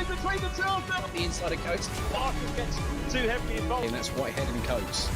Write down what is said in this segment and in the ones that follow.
Between the two of them. The inside of Coates. Parker gets too heavily involved. And that's Whitehead and Coates.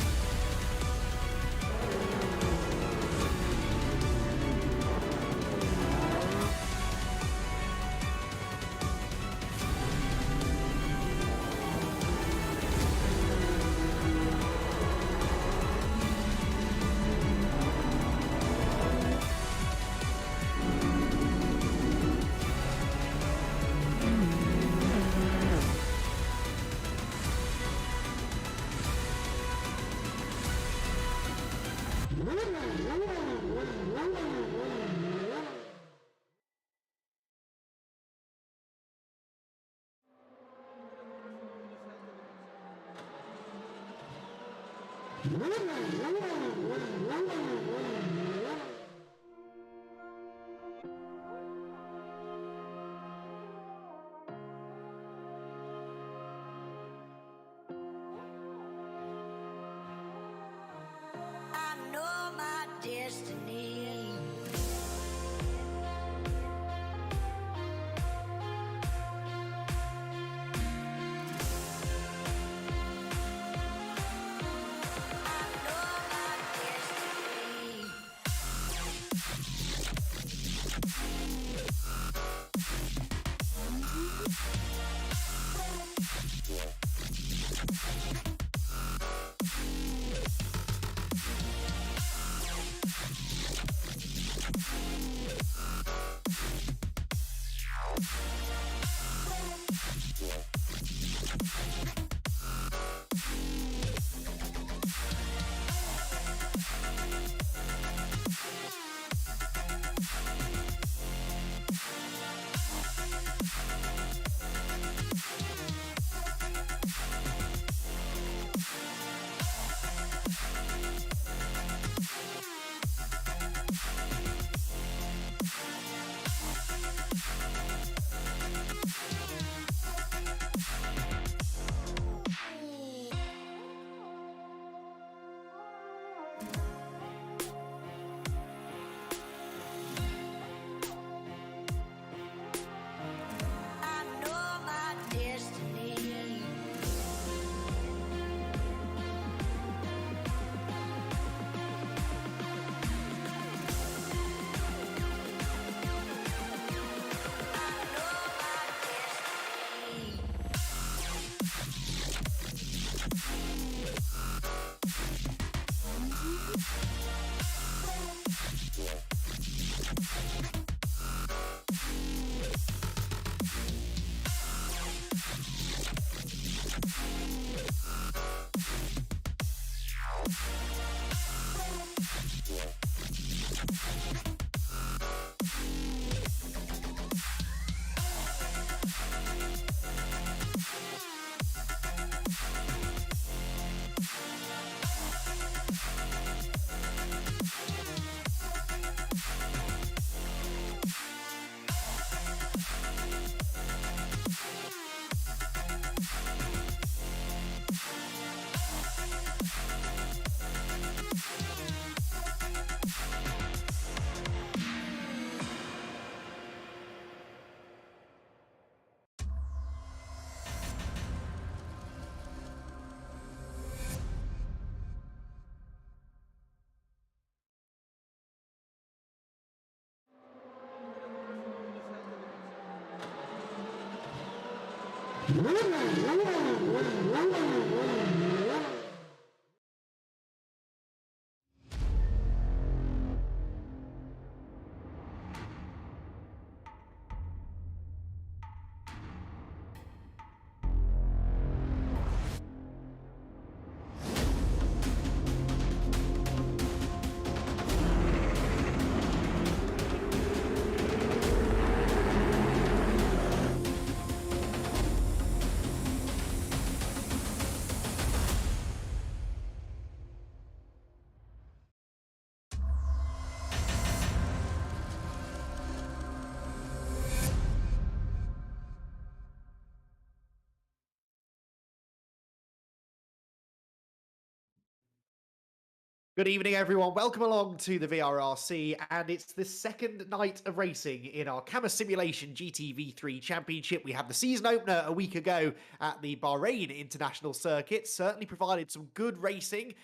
Good evening, everyone. Welcome along to the VRRC, and it's the second night of racing in our Cammus Simulation GTV3 Championship. We had the season opener a week ago at the Bahrain International Circuit. Certainly provided some good racing.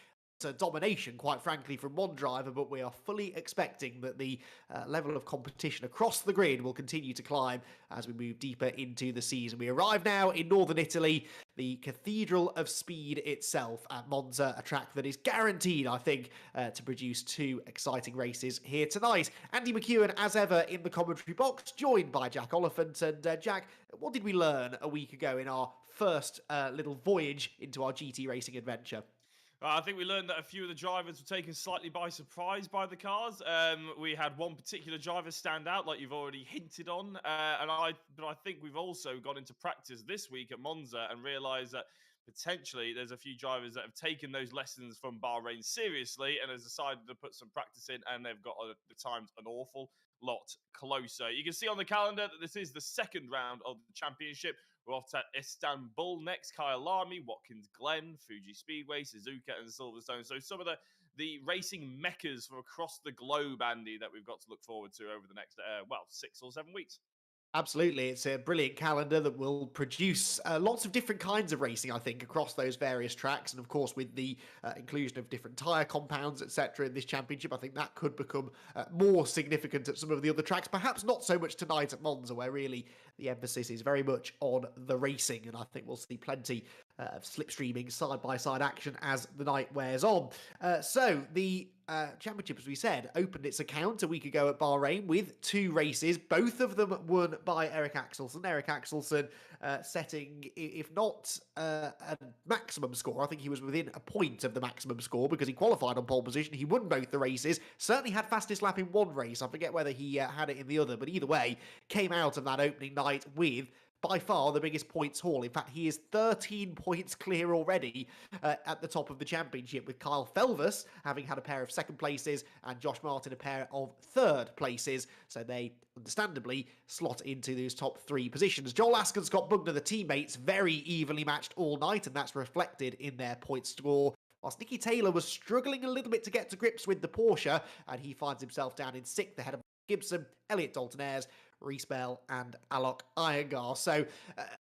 Domination, quite frankly, from one driver, but we are fully expecting that the level of competition across the grid will continue to climb as we move deeper into the season. We arrive now in northern Italy, the Cathedral of Speed itself at Monza, a track that is guaranteed, I think, to produce two exciting races here tonight. Andy McEwen, as ever, in the commentary box, joined by Jack Oliphant. And Jack, what did we learn a week ago in our first little voyage into our GT racing adventure? I think we learned that a few of the drivers were taken slightly by surprise by the cars. We had one particular driver stand out, like you've already hinted on, but I think we've also gone into practice this week at Monza and realised that potentially there's a few drivers that have taken those lessons from Bahrain seriously and has decided to put some practice in, and they've got the times an awful lot closer. You can see on the calendar that this is the second round of the championship. We're off to Istanbul next. Kyle Lamy, Watkins Glen, Fuji Speedway, Suzuka, and Silverstone. So some of the racing meccas from across the globe, Andy, that we've got to look forward to over the next 6 or 7 weeks. Absolutely. It's a brilliant calendar that will produce lots of different kinds of racing, I think, across those various tracks. And of course, with the inclusion of different tyre compounds, etc., in this championship, I think that could become more significant at some of the other tracks. Perhaps not so much tonight at Monza, where really the emphasis is very much on the racing. And I think we'll see plenty of slipstreaming, side-by-side action as the night wears on. So the championship, as we said, opened its account a week ago at Bahrain with two races, both of them won by Eric Axelsen. Eric Axelsen setting, if not a maximum score, I think he was within a point of the maximum score because he qualified on pole position. He won both the races, certainly had fastest lap in one race. I forget whether he had it in the other, but either way, came out of that opening night with by far the biggest points haul. In fact, he is 13 points clear already at the top of the championship, with Kyle Felvers having had a pair of second places and Josh Martin a pair of third places. So they understandably slot into those top three positions. Joel Ask and Scott Bugner, the teammates, very evenly matched all night, and that's reflected in their point score. Whilst Nicky Taylor was struggling a little bit to get to grips with the Porsche, and he finds himself down in sixth ahead of Gibson, Elliot Dalton-Ayres, Reese Bell and Alok Iyengar. So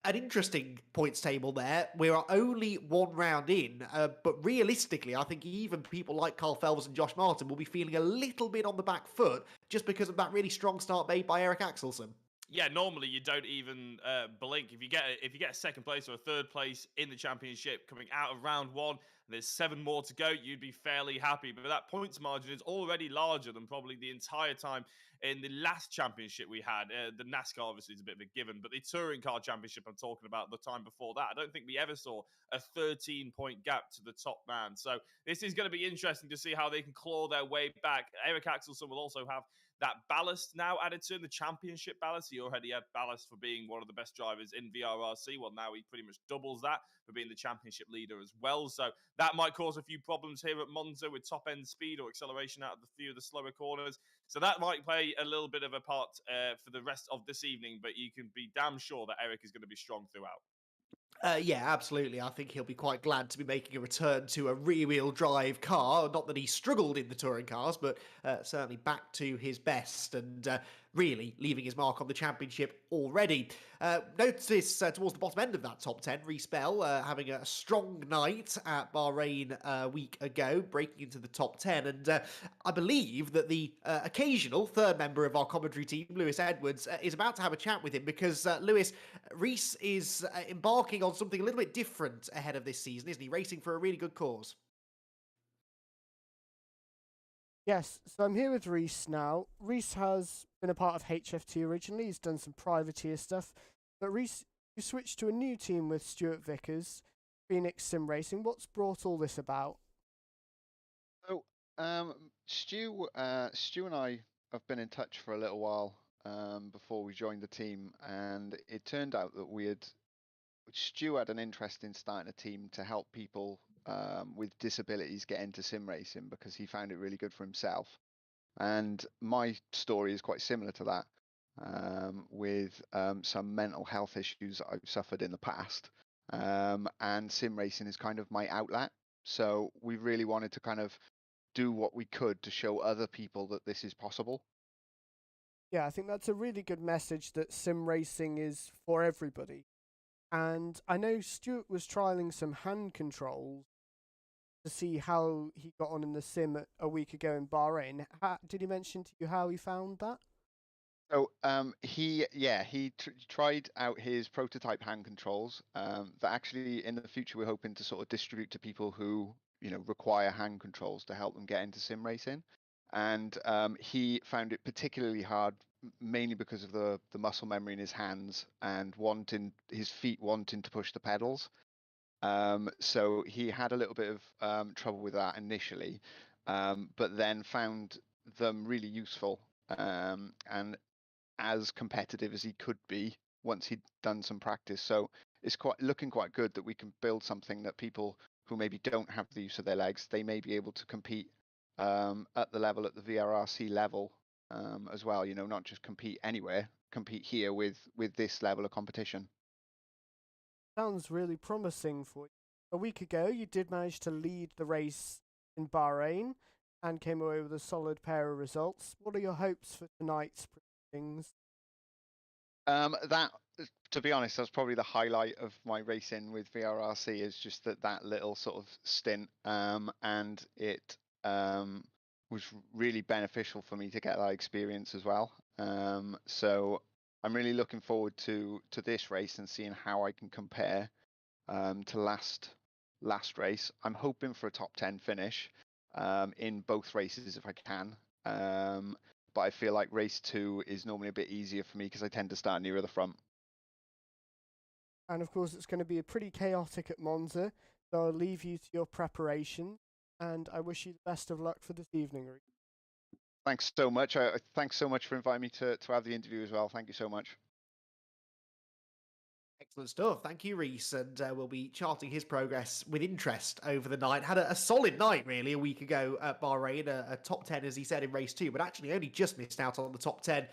an interesting points table there. We are only one round in, but realistically, I think even people like Carl Felvers and Josh Martin will be feeling a little bit on the back foot just because of that really strong start made by Eric Axelsen. Yeah, normally you don't even blink if you get a second place or a third place in the championship coming out of round one. And there's 7 more to go. You'd be fairly happy, but that points margin is already larger than probably the entire time in the last championship we had. The NASCAR obviously is a bit of a given, but the touring car championship I'm talking about the time before that, I don't think we ever saw a 13-point gap to the top man. So this is going to be interesting to see how they can claw their way back. Eric Axelsen will also have that ballast now added to him, the championship ballast. He already had ballast for being one of the best drivers in VRRC. Well, now he pretty much doubles that for being the championship leader as well. So that might cause a few problems here at Monza with top end speed or acceleration out of the few of the slower corners. So that might play a little bit of a part for the rest of this evening, but you can be damn sure that Eric is going to be strong throughout. Yeah, absolutely. I think he'll be quite glad to be making a return to a rear-wheel drive car. Not that he struggled in the touring cars, but certainly back to his best and really leaving his mark on the championship already. Notice towards the bottom end of that top 10, Reese Bell having a strong night at Bahrain a week ago, breaking into the top 10. And I believe that the occasional third member of our commentary team, Lewis Edwards, is about to have a chat with him because, Lewis, Reese is embarking on something a little bit different ahead of this season, isn't he? Racing for a really good cause. Yes, so I'm here with Reese now. Reese has been a part of HFT originally. He's done some privateer stuff. But Reese, you switched to a new team with Stuart Vickers, Phoenix Sim Racing. What's brought all this about? So, Stu and I have been in touch for a little while before we joined the team, and it turned out that Stu had an interest in starting a team to help people with disabilities get into sim racing because he found it really good for himself. And my story is quite similar to that, with some mental health issues that I've suffered in the past. And sim racing is kind of my outlet. So we really wanted to kind of do what we could to show other people that this is possible. Yeah, I think that's a really good message that sim racing is for everybody. And I know Stuart was trialing some hand controls to see how he got on in the sim a week ago in Bahrain. Did he mention to you how he found that? So he tried out his prototype hand controls that actually in the future we're hoping to sort of distribute to people who require hand controls to help them get into sim racing. And he found it particularly hard, mainly because of the muscle memory in his hands and his feet wanting to push the pedals. So he had a little bit of trouble with that initially, but then found them really useful. And as competitive as he could be once he'd done some practice. So it's looking quite good that we can build something that people who maybe don't have the use of their legs, they may be able to compete at the VRRC level as well. Not just compete anywhere, compete here with this level of competition. Sounds really promising for you. A week ago, you did manage to lead the race in Bahrain and came away with a solid pair of results. What are your hopes for tonight's proceedings? That, to be honest, that's probably the highlight of my racing with VRRC, is just that little sort of stint, and it was really beneficial for me to get that experience as well. So I'm really looking forward to this race and seeing how I can compare to last race. I'm hoping for a top 10 finish in both races if I can. But I feel like race 2 is normally a bit easier for me because I tend to start nearer the front. And of course, it's going to be pretty chaotic at Monza, so I'll leave you to your preparation, and I wish you the best of luck for this evening. Thanks so much. Thanks so much for inviting me to have the interview as well. Thank you so much. Excellent stuff. Thank you, Reese. And we'll be charting his progress with interest over the night. Had a solid night, really, a week ago at Bahrain. A top 10, as he said, in race 2, but actually only just missed out on the top 10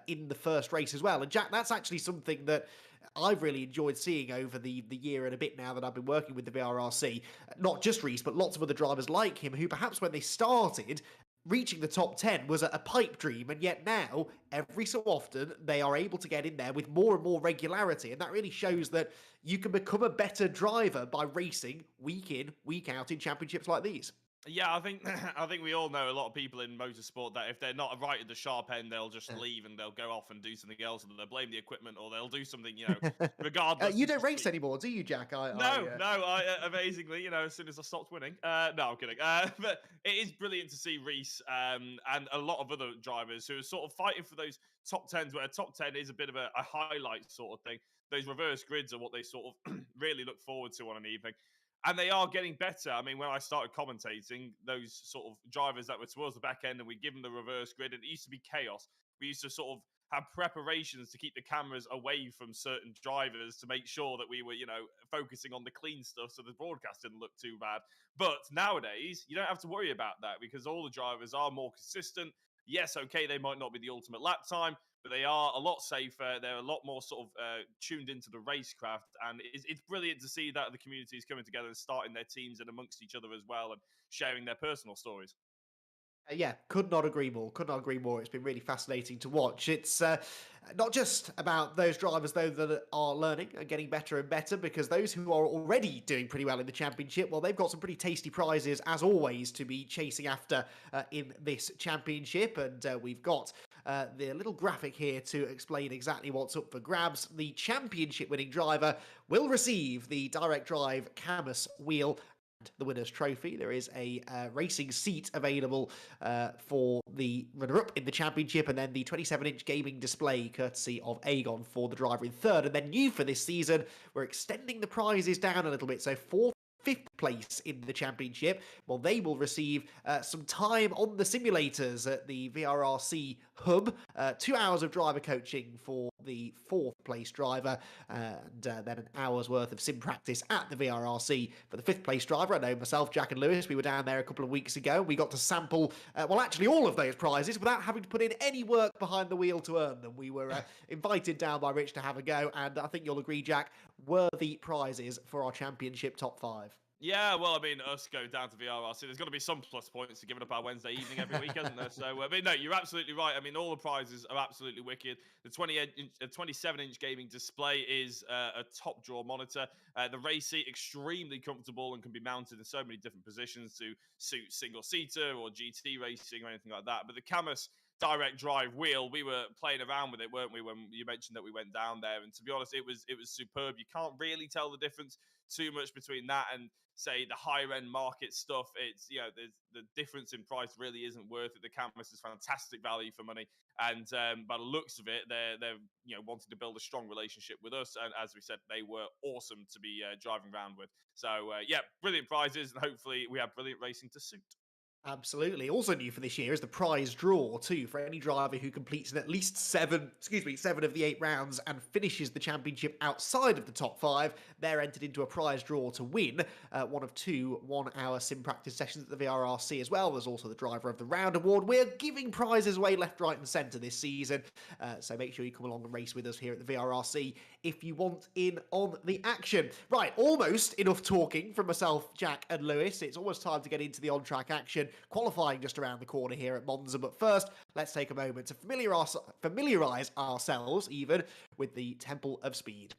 in the first race as well. And Jack, that's actually something that I've really enjoyed seeing over the year and a bit now that I've been working with the VRRC. Not just Reese, but lots of other drivers like him who perhaps when they started, reaching the top 10 was a pipe dream, and yet now, every so often, they are able to get in there with more and more regularity, and that really shows that you can become a better driver by racing week in, week out in championships like these. Yeah, I think I think we all know a lot of people in motorsport that if they're not right at the sharp end, they'll just leave and they'll go off and do something else, and they'll blame the equipment, or they'll do something, regardless. You don't race anymore, do you, Jack? No, amazingly, as soon as I stopped winning. No, I'm kidding. But it is brilliant to see Reese and a lot of other drivers who are sort of fighting for those top 10s, where a top 10 is a bit of a highlight sort of thing. Those reverse grids are what they sort of really look forward to on an evening. And they are getting better. I mean, when I started commentating, those sort of drivers that were towards the back end and we give them the reverse grid, and it used to be chaos. We used to sort of have preparations to keep the cameras away from certain drivers to make sure that we were, focusing on the clean stuff so the broadcast didn't look too bad. But nowadays, you don't have to worry about that because all the drivers are more consistent. Yes, okay, they might not be the ultimate lap time, but they are a lot safer. They're a lot more sort of tuned into the racecraft. And it's brilliant to see that the community is coming together and starting their teams and amongst each other as well and sharing their personal stories. Yeah, could not agree more. Could not agree more. It's been really fascinating to watch. It's not just about those drivers, though, that are learning and getting better and better, because those who are already doing pretty well in the championship, well, they've got some pretty tasty prizes, as always, to be chasing after in this championship. And we've got the little graphic here to explain exactly what's up for grabs. The championship winning driver will receive the direct drive Cammus wheel, the winner's trophy. There is a racing seat available for the runner-up in the championship, and then the 27-inch gaming display courtesy of Aegon for the driver in third. And then new for this season, we're extending the prizes down a little bit. So fifth place in the championship, well, they will receive some time on the simulators at the VRRC hub, 2 hours of driver coaching for the fourth place driver, and then an hour's worth of sim practice at the VRRC for the fifth place driver. I know myself, Jack and Lewis, we were down there a couple of weeks ago. We got to sample, actually all of those prizes without having to put in any work behind the wheel to earn them. We were invited down by Rich to have a go, and I think you'll agree, Jack, worthy prizes for our championship top 5. Yeah, well, I mean, us go down to VRRC. There's got to be some plus points to giving up our Wednesday evening every week, isn't there? So, I mean, no, you're absolutely right. I mean, all the prizes are absolutely wicked. The 27-inch gaming display is a top drawer monitor. The race seat, extremely comfortable and can be mounted in so many different positions to suit single seater or GT racing or anything like that. But the Cammus direct drive wheel, we were playing around with it, weren't we, when you mentioned that we went down there? And to be honest, it was superb. You can't really tell the difference too much between that and say the higher end market stuff. It's, you know, there's the difference in price really isn't worth it. The Cammus is fantastic value for money, and by the looks of it, they're you know, wanting to build a strong relationship with us, and as we said, they were awesome to be driving around with. So yeah, brilliant prizes, and hopefully we have brilliant racing to suit. Absolutely. Also new for this year is the prize draw too, for any driver who completes in at least seven of the 8 rounds and finishes the championship outside of the top 5. They're entered into a prize draw to win one of 2 1-hour sim practice sessions at the VRRC as well. There's also the Driver of the Round award. We're giving prizes away left, right, and centre this season, so make sure you come along and race with us here at the VRRC if you want in on the action. Right, almost enough talking from myself, Jack, and Lewis. It's almost time to get into the on-track action. Qualifying just around the corner here at Monza, but first, let's take a moment to familiarise ourselves even with the Temple of Speed.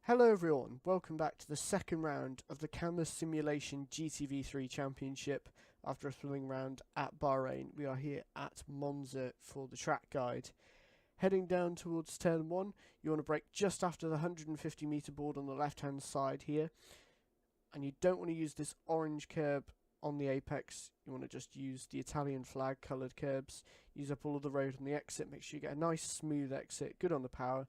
Hello everyone, welcome back to the second round of the Cammus Simulation GTV3 Championship. After a thrilling round at Bahrain, we are here at Monza for the track guide. Heading down towards turn 1, you want to brake just after the 150 metre board on the left hand side here, and you don't want to use this orange curb on the apex. You want to just use the Italian flag coloured curbs. Use up all of the road on the exit, make sure you get a nice smooth exit, good on the power.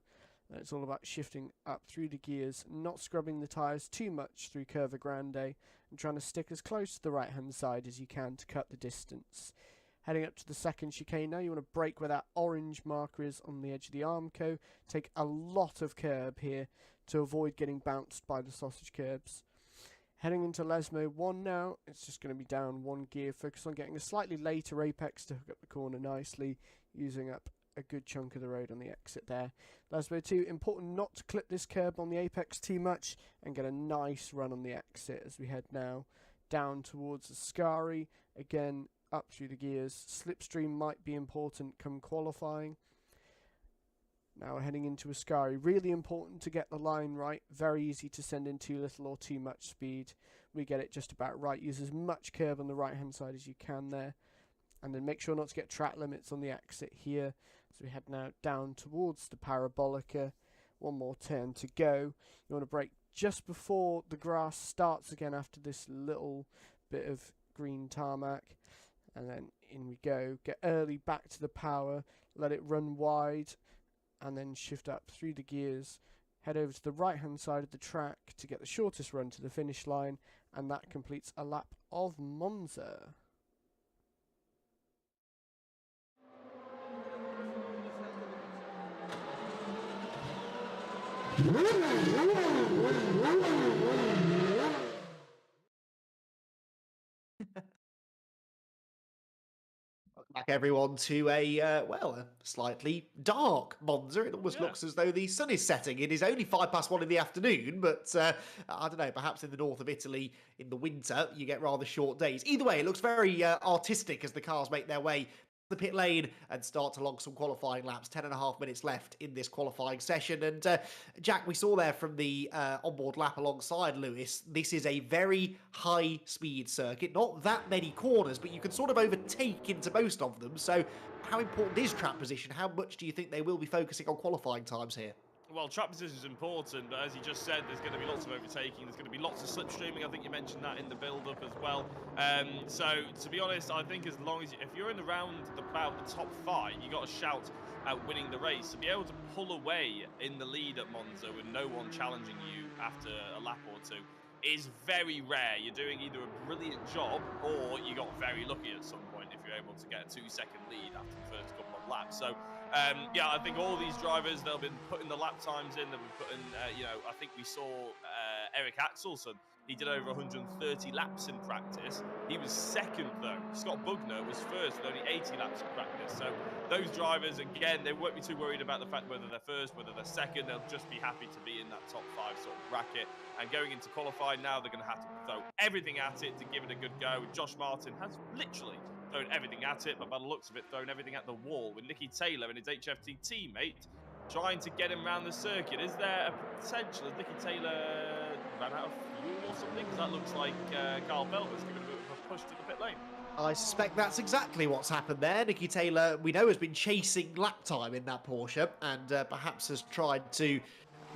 And it's all about shifting up through the gears, not scrubbing the tyres too much through Curva Grande, and trying to stick as close to the right hand side as you can to cut the distance. Heading up to the second chicane now, you want to brake where that orange marker is on the edge of the Armco. Take a lot of curb here to avoid getting bounced by the sausage curbs. Heading into Lesmo 1 now, it's just going to be down 1 gear. Focus on getting a slightly later apex to hook up the corner nicely, using up a good chunk of the road on the exit there. Lesmo 2, important not to clip this curb on the apex too much and get a nice run on the exit as we head now down towards Ascari. Again, up through the gears. Slipstream might be important come qualifying. Now we're heading into Ascari. Really important to get the line right. Very easy to send in too little or too much speed. We get it just about right. Use as much curb on the right hand side as you can there. And then make sure not to get track limits on the exit here. So we head now down towards the Parabolica. One more turn to go. You want to brake just before the grass starts again after this little bit of green tarmac. And then in we go. Get early back to the power. Let it run wide. And then shift up through the gears. Head over to the right hand side of the track to get the shortest run to the finish line. And that completes a lap of Monza. Welcome back, everyone, to a slightly dark Monza. It almost looks as though the sun is setting. It is only 1:05 in the afternoon, but I don't know, perhaps in the north of Italy in the winter, you get rather short days. Either way, it looks very artistic as the cars make their way the pit lane and start along some qualifying laps. 10.5 minutes left in this qualifying session. And Jack, we saw there from the onboard lap alongside Lewis, this is a very high speed circuit. Not that many corners, but you can sort of overtake into most of them. So how important is track position? How much do you think they will be focusing on qualifying times here? Well, track position is important, but as you just said, there's going to be lots of overtaking. There's going to be lots of slipstreaming. I think you mentioned that in the build-up as well. So, to be honest, I think as long as if you're in around about the top 5, you got a shout at winning the race. To be able to pull away in the lead at Monza with no one challenging you after a lap or two is very rare. You're doing either a brilliant job or you got very lucky at some point if you're able to get a 2-second lead after the first couple of laps. So, yeah, I think all these drivers, they'll be putting the lap times in. They'll be putting, I think we saw Eric Axelson He did over 130 laps in practice. He was second, though. Scott Bugner was first with only 80 laps in practice. So those drivers, again, they won't be too worried about the fact whether they're first, whether they're second. They'll just be happy to be in that top 5 sort of bracket. And going into qualifying now, they're going to have to throw everything at it to give it a good go. Josh Martin has literally thrown everything at it, but by the looks of it, thrown everything at the wall with Nicky Taylor and his HFT teammate trying to get him around the circuit. Is there a potential? Has Nicky Taylor ran out of fuel or something? Because that looks like Carl Felber's giving a bit of a push to the pit lane. I suspect that's exactly what's happened there. Nicky Taylor, we know, has been chasing lap time in that Porsche and perhaps has tried to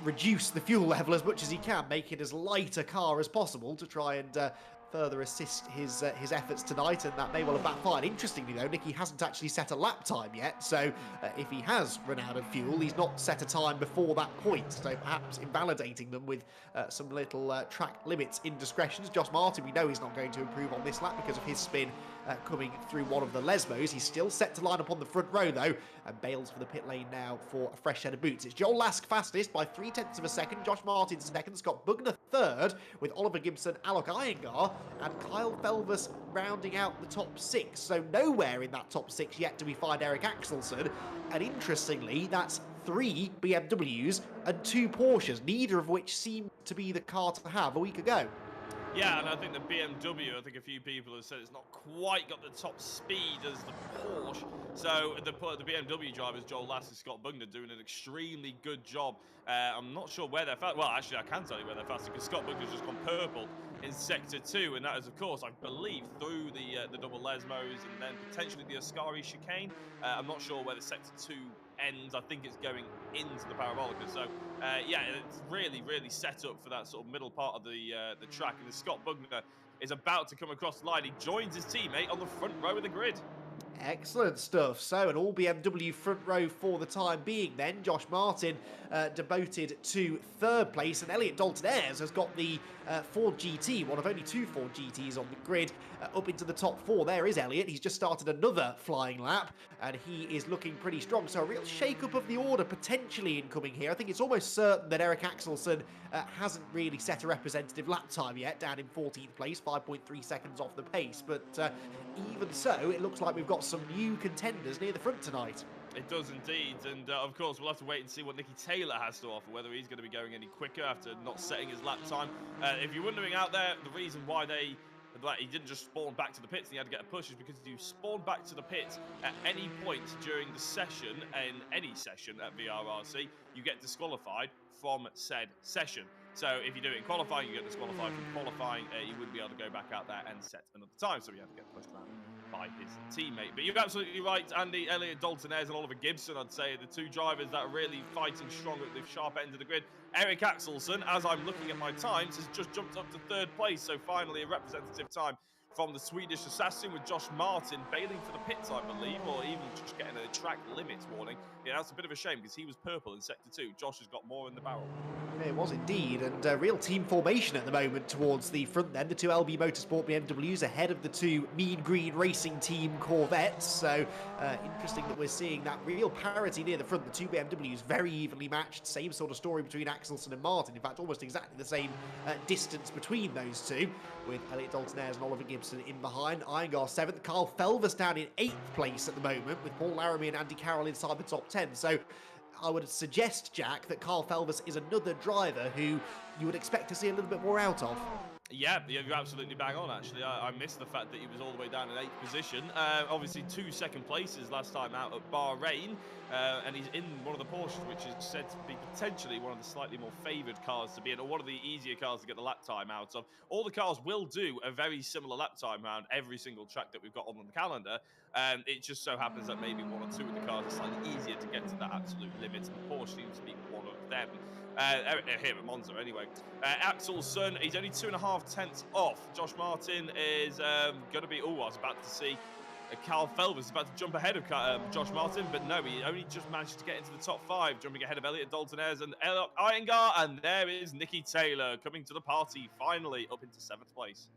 reduce the fuel level as much as he can, make it as light a car as possible to try and further assist his efforts tonight, and that may well have backfired. Interestingly, though, Nicky hasn't actually set a lap time yet, so if he has run out of fuel, he's not set a time before that point, so perhaps invalidating them with some little track limits indiscretions. Josh Martin, we know he's not going to improve on this lap because of his spin coming through one of the Lesmos. He's still set to line up on the front row, though, and bails for the pit lane now for a fresh set of boots. It's Joel Lask fastest by 0.3 of a second, Josh Martin second, Scott Bugner third, with Oliver Gibson, Alok Iyengar, and Kyle Felvers rounding out the top 6. So nowhere in that top 6 yet do we find Eric Axelsen. And interestingly, that's 3 BMWs and 2 Porsches, neither of which seemed to be the car to have a week ago. Yeah, and I think the BMW, I think a few people have said it's not quite got the top speed as the Porsche. So the BMW drivers, Joel Lass and Scott Bugner, doing an extremely good job. I'm not sure where they're fast. Well, actually, I can tell you where they're faster because Scott Bugner's just gone purple in Sector 2, and that is, of course, I believe, through the double Lesmos and then potentially the Ascari chicane. I'm not sure where the Sector 2 ends. I think it's going into the Parabolica. So, yeah, it's really, really set up for that sort of middle part of the track. And as Scott Bugner is about to come across the line, he joins his teammate on the front row of the grid. Excellent stuff. So an all BMW front row for the time being then. Josh Martin demoted to third place, and Elliot Dalton-Ayres has got the Ford GT, one of only 2 Ford GTs on the grid, up into the top 4. There is Elliot. He's just started another flying lap, and he is looking pretty strong. So a real shake-up of the order potentially incoming here. I think it's almost certain that Eric Axelsen hasn't really set a representative lap time yet, down in 14th place, 5.3 seconds off the pace. But even so, it looks like we've got some new contenders near the front tonight. It does indeed, and of course we'll have to wait and see what Nicky Taylor has to offer, whether he's going to be going any quicker after not setting his lap time. If you're wondering out there, the reason why he didn't just spawn back to the pits and he had to get a push is because if you spawn back to the pits at any point during the session, in any session at VRRC, you get disqualified from said session. So if you do it in qualifying, you get disqualified from qualifying. You wouldn't be able to go back out there and set another time, so you have to get pushed around by his teammate. But you're absolutely right, Andy. Elliot Dalton-Ayres and Oliver Gibson, I'd say, the 2 drivers that are really fighting strong at the sharp end of the grid. Eric Axelsen, as I'm looking at my times, has just jumped up to third place, so finally a representative time from the Swedish assassin, with Josh Martin bailing for the pits, I believe, or even just getting a track limits warning. Yeah, that's a bit of a shame because he was purple in Sector 2. Josh has got more in the barrel. Yeah, it was indeed, and real team formation at the moment towards the front then. The 2 LB Motorsport BMWs ahead of the 2 Mean Green Racing Team Corvettes. So interesting that we're seeing that real parity near the front. The 2 BMWs very evenly matched. Same sort of story between Axelsen and Martin. In fact, almost exactly the same distance between those 2, with Elliot Dalton-Ayres and Oliver Gibson in behind. Iyengar 7th. Carl Felvers down in 8th place at the moment, with Paul Laramie and Andy Carroll inside the top 10. So I would suggest, Jack, that Carl Felvers is another driver who you would expect to see a little bit more out of. Yeah, you're absolutely bang on, actually. I missed the fact that he was all the way down in 8th position. Obviously, 2 second places last time out at Bahrain, and he's in one of the Porsches, which is said to be potentially one of the slightly more favoured cars to be in, or one of the easier cars to get the lap time out of. All the cars will do a very similar lap time around every single track that we've got on the calendar. It just so happens that maybe 1 or 2 of the cars are slightly easier to get to that absolute limit, and the Porsche seems to be one of them. Here at Monza, anyway. Axelsen, he's only 2.5 tenths off. Josh Martin is going to be... Oh, I was about to see Carl Felvers about to jump ahead of Josh Martin, but no, he only just managed to get into the top 5, jumping ahead of Elliot Dalton-Ayres and Alok Iyengar, and there is Nicky Taylor coming to the party, finally up into 7th place.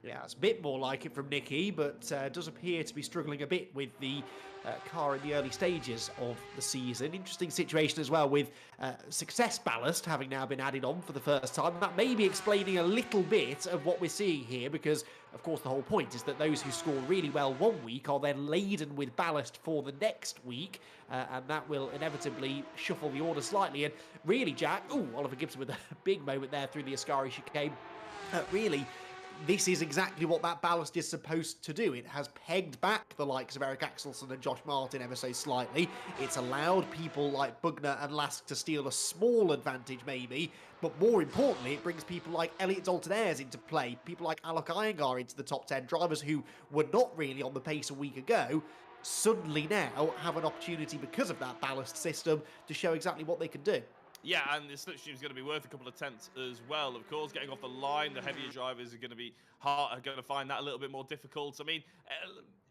Yeah, it's a bit more like it from Nicky, but does appear to be struggling a bit with the car in the early stages of the season. Interesting situation as well with success ballast having now been added on for the first time. That may be explaining a little bit of what we're seeing here, because of course the whole point is that those who score really well one week are then laden with ballast for the next week, and that will inevitably shuffle the order slightly. And really, Jack, Oliver Gibson with a big moment there through the Ascari chicane. Really, this is exactly what that ballast is supposed to do. It has pegged back the likes of Eric Axelsen and Josh Martin ever so slightly. It's allowed people like Bugner and Lask to steal a small advantage, maybe, but more importantly, it brings people like Elliot Dalton-Ayres into play, people like Alok Iyengar into the top 10, drivers who were not really on the pace a week ago, suddenly now have an opportunity because of that ballast system to show exactly what they can do. Yeah, and the slipstream is going to be worth a couple of tenths as well. Of course, getting off the line, the heavier drivers are going to be going to find that a little bit more difficult. I mean,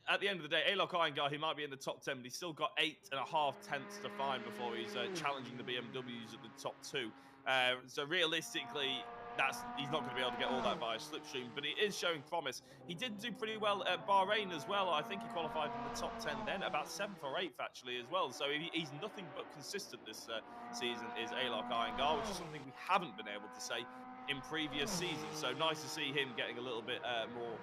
at the end of the day, Alok Iyengar, he might be in the top 10, but he's still got 8.5 tenths to find before he's challenging the BMWs at the top 2. So realistically, he's not going to be able to get all that via slipstream, but he is showing promise. He did do pretty well at Bahrain as well. I think he qualified in the top 10 then, about 7th or 8th actually as well. So he's nothing but consistent this season is Alok Iyengar, which is something we haven't been able to say in previous seasons. So nice to see him getting a little bit more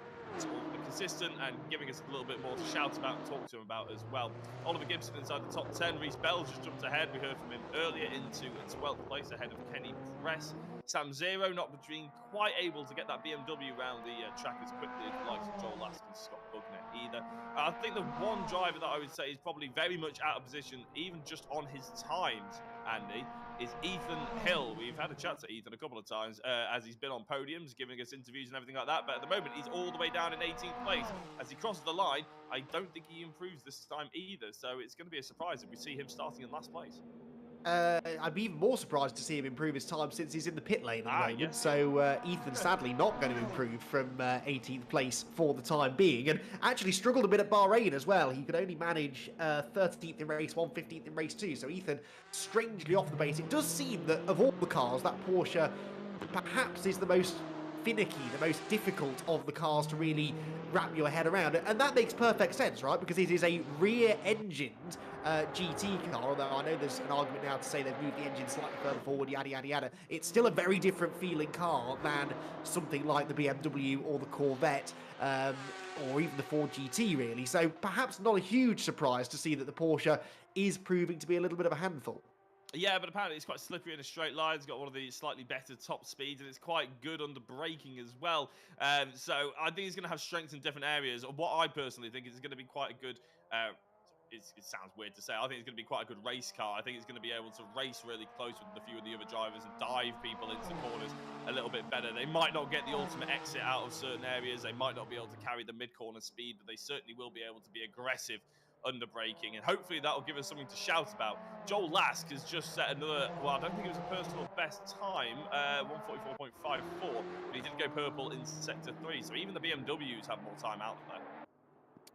consistent and giving us a little bit more to shout about and talk to him about as well. Oliver Gibson inside the top 10. Reece Bell just jumped ahead. We heard from him earlier into 12th place ahead of Kenny Press. Sam Zero not being quite able to get that BMW around the track as quickly as the likes of Joel Lask and Scott Bugner either. I think the one driver that I would say is probably very much out of position, even just on his times, Andy, is Ethan Hill. We've had a chat to Ethan a couple of times as he's been on podiums, giving us interviews and everything like that. But at the moment, he's all the way down in 18th place. As he crosses the line, I don't think he improves this time either. So it's going to be a surprise if we see him starting in last place. I'd be even more surprised to see him improve his time since he's in the pit lane at the moment. Yes. So Ethan sadly not going to improve from 18th place for the time being, and actually struggled a bit at Bahrain as well. He could only manage 13th in race 1, 15th in race 2. So Ethan strangely off the base. It does seem that of all the cars, that Porsche perhaps is the most finicky, the most difficult of the cars to really wrap your head around. And that makes perfect sense, right? Because it is a rear-engined GT car, although I know there's an argument now to say they've moved the engine slightly further forward, yada, yada, yada. It's still a very different feeling car than something like the BMW or the Corvette, or even the Ford GT, really. So perhaps not a huge surprise to see that the Porsche is proving to be a little bit of a handful. Yeah, but apparently it's quite slippery in a straight line. It's got one of the slightly better top speeds, and it's quite good under braking as well. So I think it's going to have strengths in different areas. What I personally think is it's going to be quite a good... it sounds weird to say. I think it's going to be quite a good race car. I think it's going to be able to race really close with a few of the other drivers and dive people into the corners a little bit better. They might not get the ultimate exit out of certain areas. They might not be able to carry the mid-corner speed, but they certainly will be able to be aggressive under braking, and hopefully that will give us something to shout about. Joel Lask has just set another, well, I don't think it was a personal best time, 144.54, but he did go purple in sector 3, so even the BMWs have more time out there.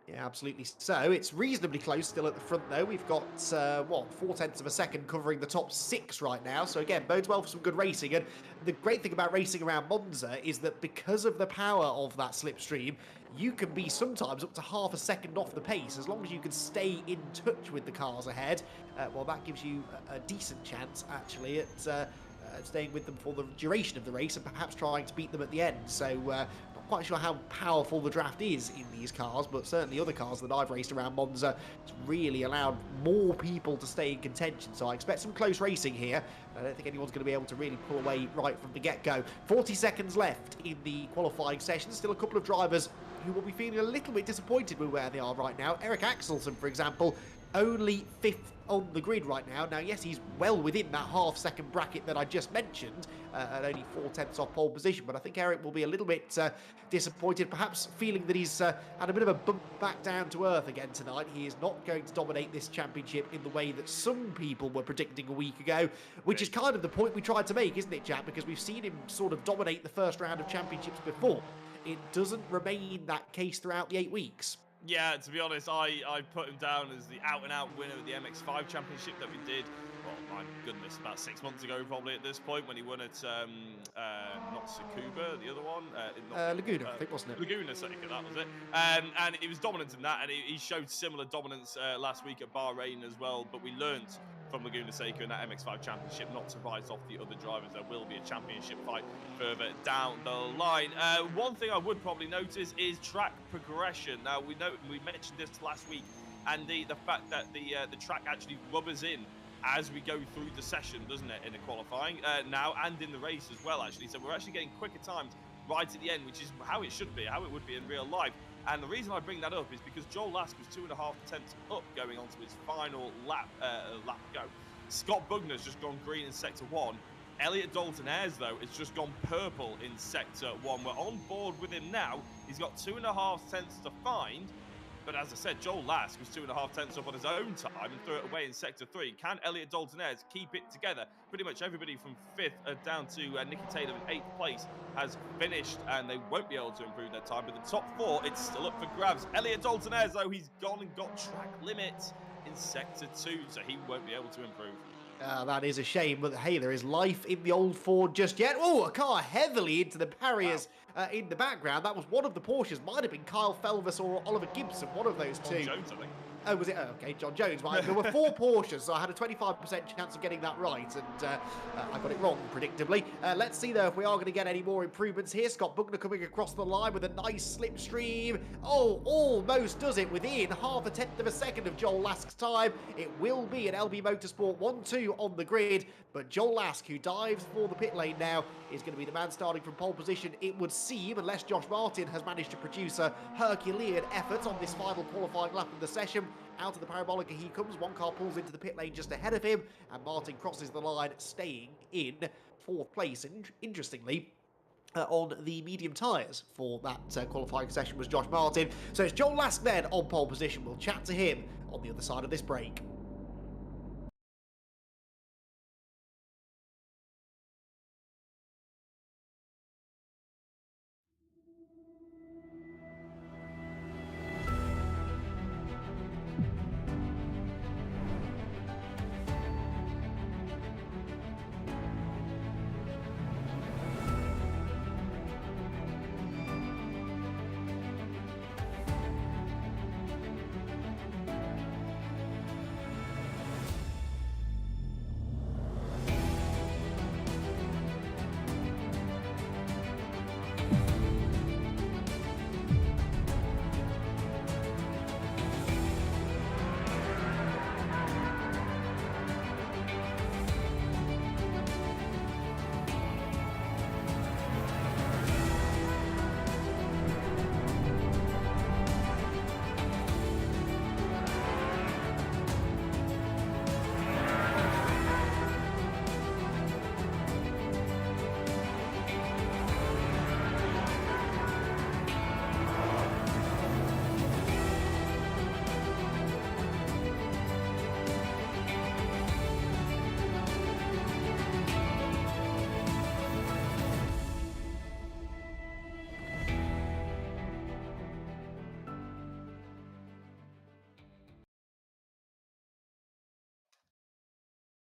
Yeah, absolutely. So it's reasonably close still at the front, though. We've got, 4/10 of a second covering the top 6 right now. So again, bodes well for some good racing. And the great thing about racing around Monza is that because of the power of that slipstream, you can be sometimes up to half a second off the pace. As long as you can stay in touch with the cars ahead, well, that gives you a decent chance, actually, at staying with them for the duration of the race and perhaps trying to beat them at the end. So not quite sure how powerful the draft is in these cars, but certainly other cars that I've raced around Monza, it's really allowed more people to stay in contention. So I expect some close racing here. I don't think anyone's going to be able to really pull away right from the get-go. 40 seconds left in the qualifying session. Still a couple of drivers who will be feeling a little bit disappointed with where they are right now. Eric Axelsen, for example, only 5th on the grid right now. Now, yes, he's well within that half-second bracket that I just mentioned, at only 4/10 off pole position, but I think Eric will be a little bit disappointed, perhaps feeling that he's had a bit of a bump back down to earth again tonight. He is not going to dominate this championship in the way that some people were predicting a week ago, which is kind of the point we tried to make, isn't it, Jack? Because we've seen him sort of dominate the first round of championships before. It doesn't remain that case throughout the 8 weeks. Yeah, to be honest, I put him down as the out-and-out winner of the MX5 Championship that we did. Well, my goodness, about 6 months ago, probably at this point, when he won at not Tsukuba, the other one, not the other one, Laguna, I think, wasn't it? Laguna Seca, that was it. And he was dominant in that, and he showed similar dominance last week at Bahrain as well. But we learnt from Laguna Seca in that MX5 Championship not to rise off the other drivers. There will be a championship fight further down the line. One thing I would probably notice is track progression. Now we mentioned this last week, and the fact that the track actually rubbers in as we go through the session, doesn't it, in the qualifying now and in the race as well, actually. So we're actually getting quicker times right at the end, which is how it should be, how it would be in real life. And the reason I bring that up is because Joel Lask was 2.5 tenths up going on to his final lap go. Scott Bugner's just gone green in Sector 1. Elliot Dalton-Ayres, though, has just gone purple in Sector 1. We're on board with him now. He's got 2.5 tenths to find. But as I said, Joel Lask was 2.5 tenths up on his own time and threw it away in Sector 3. Can Elliot Dalton-Ayres keep it together? Pretty much everybody from 5th down to Nicky Taylor in 8th place has finished, and they won't be able to improve their time. But the top 4, it's still up for grabs. Elliot Dalton-Ayres, though, he's gone and got track limits in Sector 2, so he won't be able to improve. That is a shame, but hey, there is life in the old Ford just yet. Oh, a car heavily into the barriers in the background. That was one of the Porsches. Might have been Kyle Felvis or Oliver Gibson, one of those two. Jones, I think. Oh, was it? Oh, okay, John Jones. Right. There were 4 Porsches, so I had a 25% chance of getting that right, and I got it wrong, predictably. Let's see, though, if we are going to get any more improvements here. Scott Buckner coming across the line with a nice slipstream. Oh, almost does it within half a tenth of a second of Joel Lask's time. It will be an LB Motorsport 1-2 on the grid, but Joel Lask, who dives for the pit lane now, is going to be the man starting from pole position, it would seem, unless Josh Martin has managed to produce a Herculean effort on this final qualifying lap of the session. Out of the parabolica he comes, one car pulls into the pit lane just ahead of him, and Martin crosses the line, staying in 4th place. And interestingly, on the medium tyres for that qualifying session was Josh Martin. So it's Joel Lask then on pole position. We'll chat to him on the other side of this break.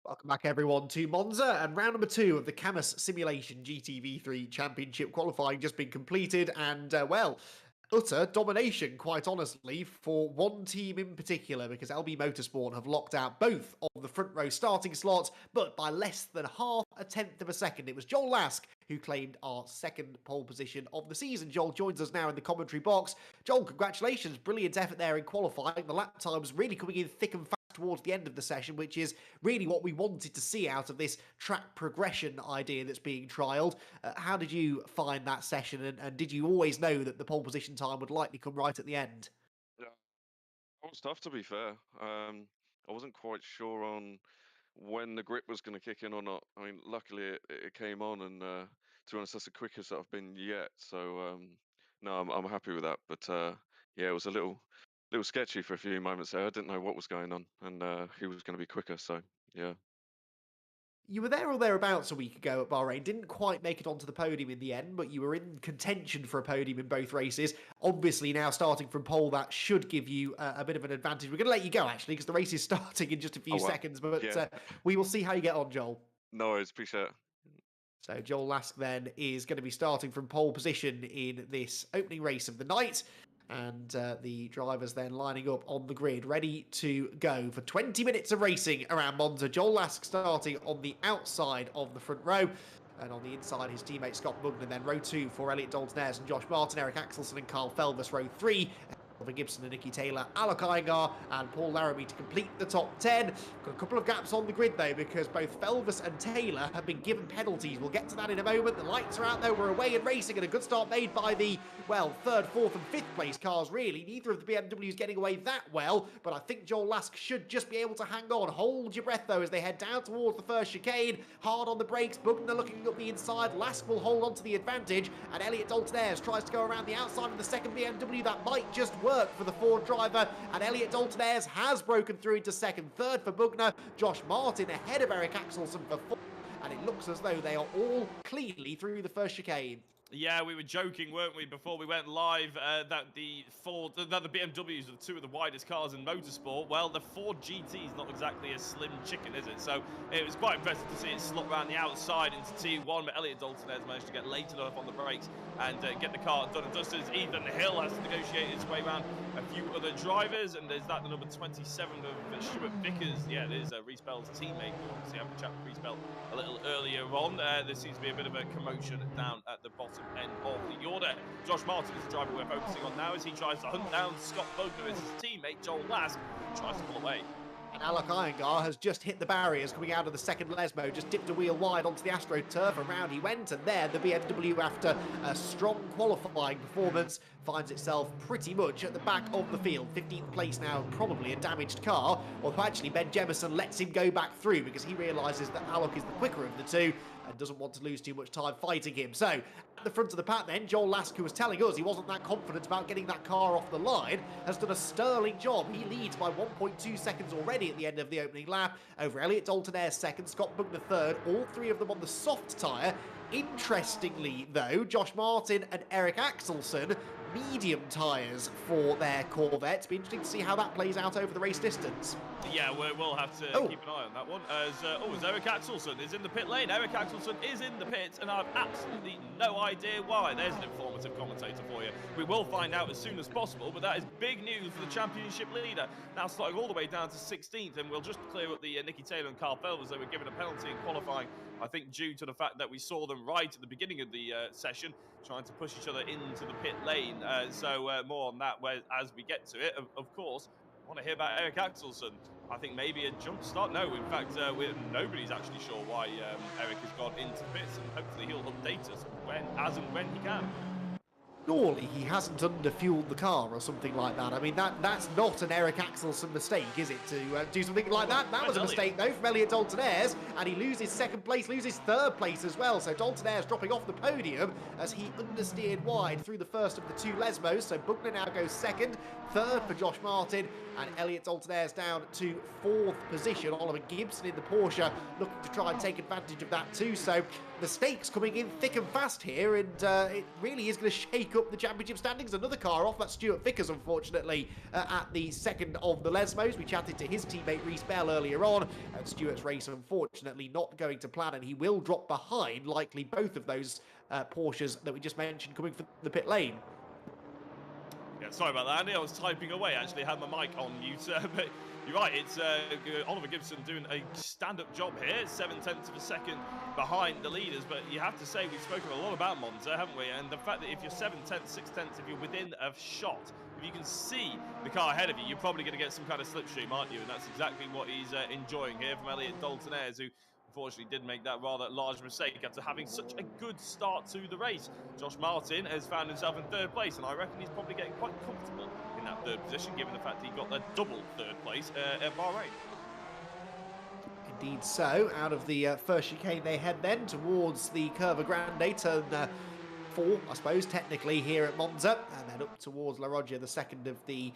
Welcome back, everyone, to Monza, and round number 2 of the Cammus Simulation GTV3 Championship qualifying just been completed, and, well, utter domination, quite honestly, for one team in particular, because LB Motorsport have locked out both of the front row starting slots, but by less than half a tenth of a second. It was Joel Lask who claimed our 2nd pole position of the season. Joel joins us now in the commentary box. Joel, congratulations, brilliant effort there in qualifying. The lap times really coming in thick and fast towards the end of the session, which is really what we wanted to see out of this track progression idea that's being trialled. How did you find that session, and did you always know that the pole position time would likely come right at the end? Yeah, it was tough, to be fair. I wasn't quite sure on when the grip was going to kick in or not. I mean, luckily it came on, and to be honest, that's the quickest that I've been yet. So no, I'm happy with that. But yeah, it was a little sketchy for a few moments there. I didn't know what was going on, and who was going to be quicker. So yeah. You were there or thereabouts a week ago at Bahrain. Didn't quite make it onto the podium in the end, but you were in contention for a podium in both races. Obviously, now starting from pole, that should give you a bit of an advantage. We're going to let you go, actually, because the race is starting in just a few seconds. But Yeah. we will see how you get on, Joel. No worries, appreciate it. So Joel Lask then is going to be starting from pole position in this opening race of the night. And the drivers then lining up on the grid, ready to go for 20 minutes of racing around Monza. Joel Lask starting on the outside of the front row. And on the inside, his teammate Scott Bugner. Then row 2 for Elliot Dalton-Ayres and Josh Martin, Eric Axelsen and Carl Felvis. Row 3, Alvin Gibson and Nicky Taylor, Alok Iyengar and Paul Laramie to complete the top 10. Got a couple of gaps on the grid though, because both Felvis and Taylor have been given penalties. We'll get to that in a moment. The lights are out though. We're away and racing, and a good start made by the, well, 3rd, 4th and 5th place cars really. Neither of the BMWs getting away that well, but I think Joel Lask should just be able to hang on. Hold your breath though as they head down towards the first chicane. Hard on the brakes. Bugner looking up the inside. Lask will hold on to the advantage, and Elliot Dalton-Ayres tries to go around the outside of the second BMW. That might just work for the Ford driver, and Elliot Dalton-Ayres has broken through into second. Third for Bugner. Josh Martin ahead of Eric Axelsen for fourth, and it looks as though they are all cleanly through the first chicane. Yeah, we were joking, weren't we, before we went live, that the BMWs are two of the widest cars in motorsport. Well, the Ford GT is not exactly a slim chicken, is it? So it was quite impressive to see it slot around the outside into T1, but Elliot Dalton-Ayres managed to get late enough on the brakes and get the car done and dusted. Ethan Hill has to negotiate his way around a few other drivers, and there's that the number 27 of Stuart Vickers. Yeah, there's Reece Bell's teammate. We'll obviously have a chat with Reece Bell a little earlier on. There seems to be a bit of a commotion down at the bottom end of the order. Josh Martin is the driver we're focusing on now as he tries to hunt down Scott Bugner as his teammate Joel Lask tries to pull away. And Alok Iyengar has just hit the barriers coming out of the second Lesmo, just dipped a wheel wide onto the AstroTurf, around he went, and there the BMW, after a strong qualifying performance, finds itself pretty much at the back of the field. 15th place now, probably a damaged car, although actually Ben Jemison lets him go back through because he realises that Alok is the quicker of the two and doesn't want to lose too much time fighting him. So, at the front of the pack then, Joel Lask, who was telling us he wasn't that confident about getting that car off the line, has done a sterling job. He leads by 1.2 seconds already at the end of the opening lap over Elliot Dalton-Ayres second, Scott Bugner third, all three of them on the soft tyre. Interestingly, though, Josh Martin and Eric Axelsen, medium tyres for their Corvettes. Be interesting to see how that plays out over the race distance. Yeah, we'll have to keep an eye on that one. As Eric Axelsen is in the pit lane. Eric Axelsen is in the pit, and I've absolutely no idea why. There's an informative commentator for you. We will find out as soon as possible, but that is big news for the championship leader. Now starting all the way down to 16th, and we'll just clear up the Nicky Taylor and Carl Felvis. They were given a penalty in qualifying, I think due to the fact that we saw them right at the beginning of the session, trying to push each other into the pit lane. So more on that as we get to it. Of course, I want to hear about Eric Axelsen. I think maybe a jump start. No, in fact, nobody's actually sure why Eric has gone into the pits, and hopefully he'll update us as and when he can. Surely he hasn't underfueled the car or something like that. I mean, that's not an Eric Axelsen mistake, is it, to do something like that? That was a mistake, though, from Elliot Dalton-Ayres, and he loses second place, loses third place as well. So Dalton-Ayres dropping off the podium as he understeered wide through the first of the two Lesmos. So Bugner now goes second, third for Josh Martin, and Elliot Dalton-Ayres down to fourth position. Oliver Gibson in the Porsche looking to try and take advantage of that too. So the stakes coming in thick and fast here, and it really is going to shake up the championship standings. Another car off, that's Stuart Vickers, unfortunately, at the second of the Lesmos. We chatted to his teammate Reece Bell earlier on, and Stuart's race unfortunately not going to plan, and he will drop behind likely both of those Porsches that we just mentioned coming for the pit lane. Yeah, sorry about that, Andy. I was typing away. Actually, had my mic on mute, but you're right. It's Oliver Gibson doing a stand-up job here, 0.7 of a second behind the leaders. But you have to say we've spoken a lot about Monza, haven't we? And the fact that if you're 0.7, 0.6, if you're within a shot, if you can see the car ahead of you, you're probably going to get some kind of slipstream, aren't you? And that's exactly what he's enjoying here from Elliot Dalton-Ayres, who unfortunately did make that rather large mistake after having such a good start to the race. Josh Martin has found himself in third place, and I reckon he's probably getting quite comfortable in that third position, given the fact he got the double third place at Bahrain. Indeed so. Out of the first chicane they head then towards the Curva Grande, turn 4, I suppose, technically, here at Monza. And then up towards La Roggia, the second of the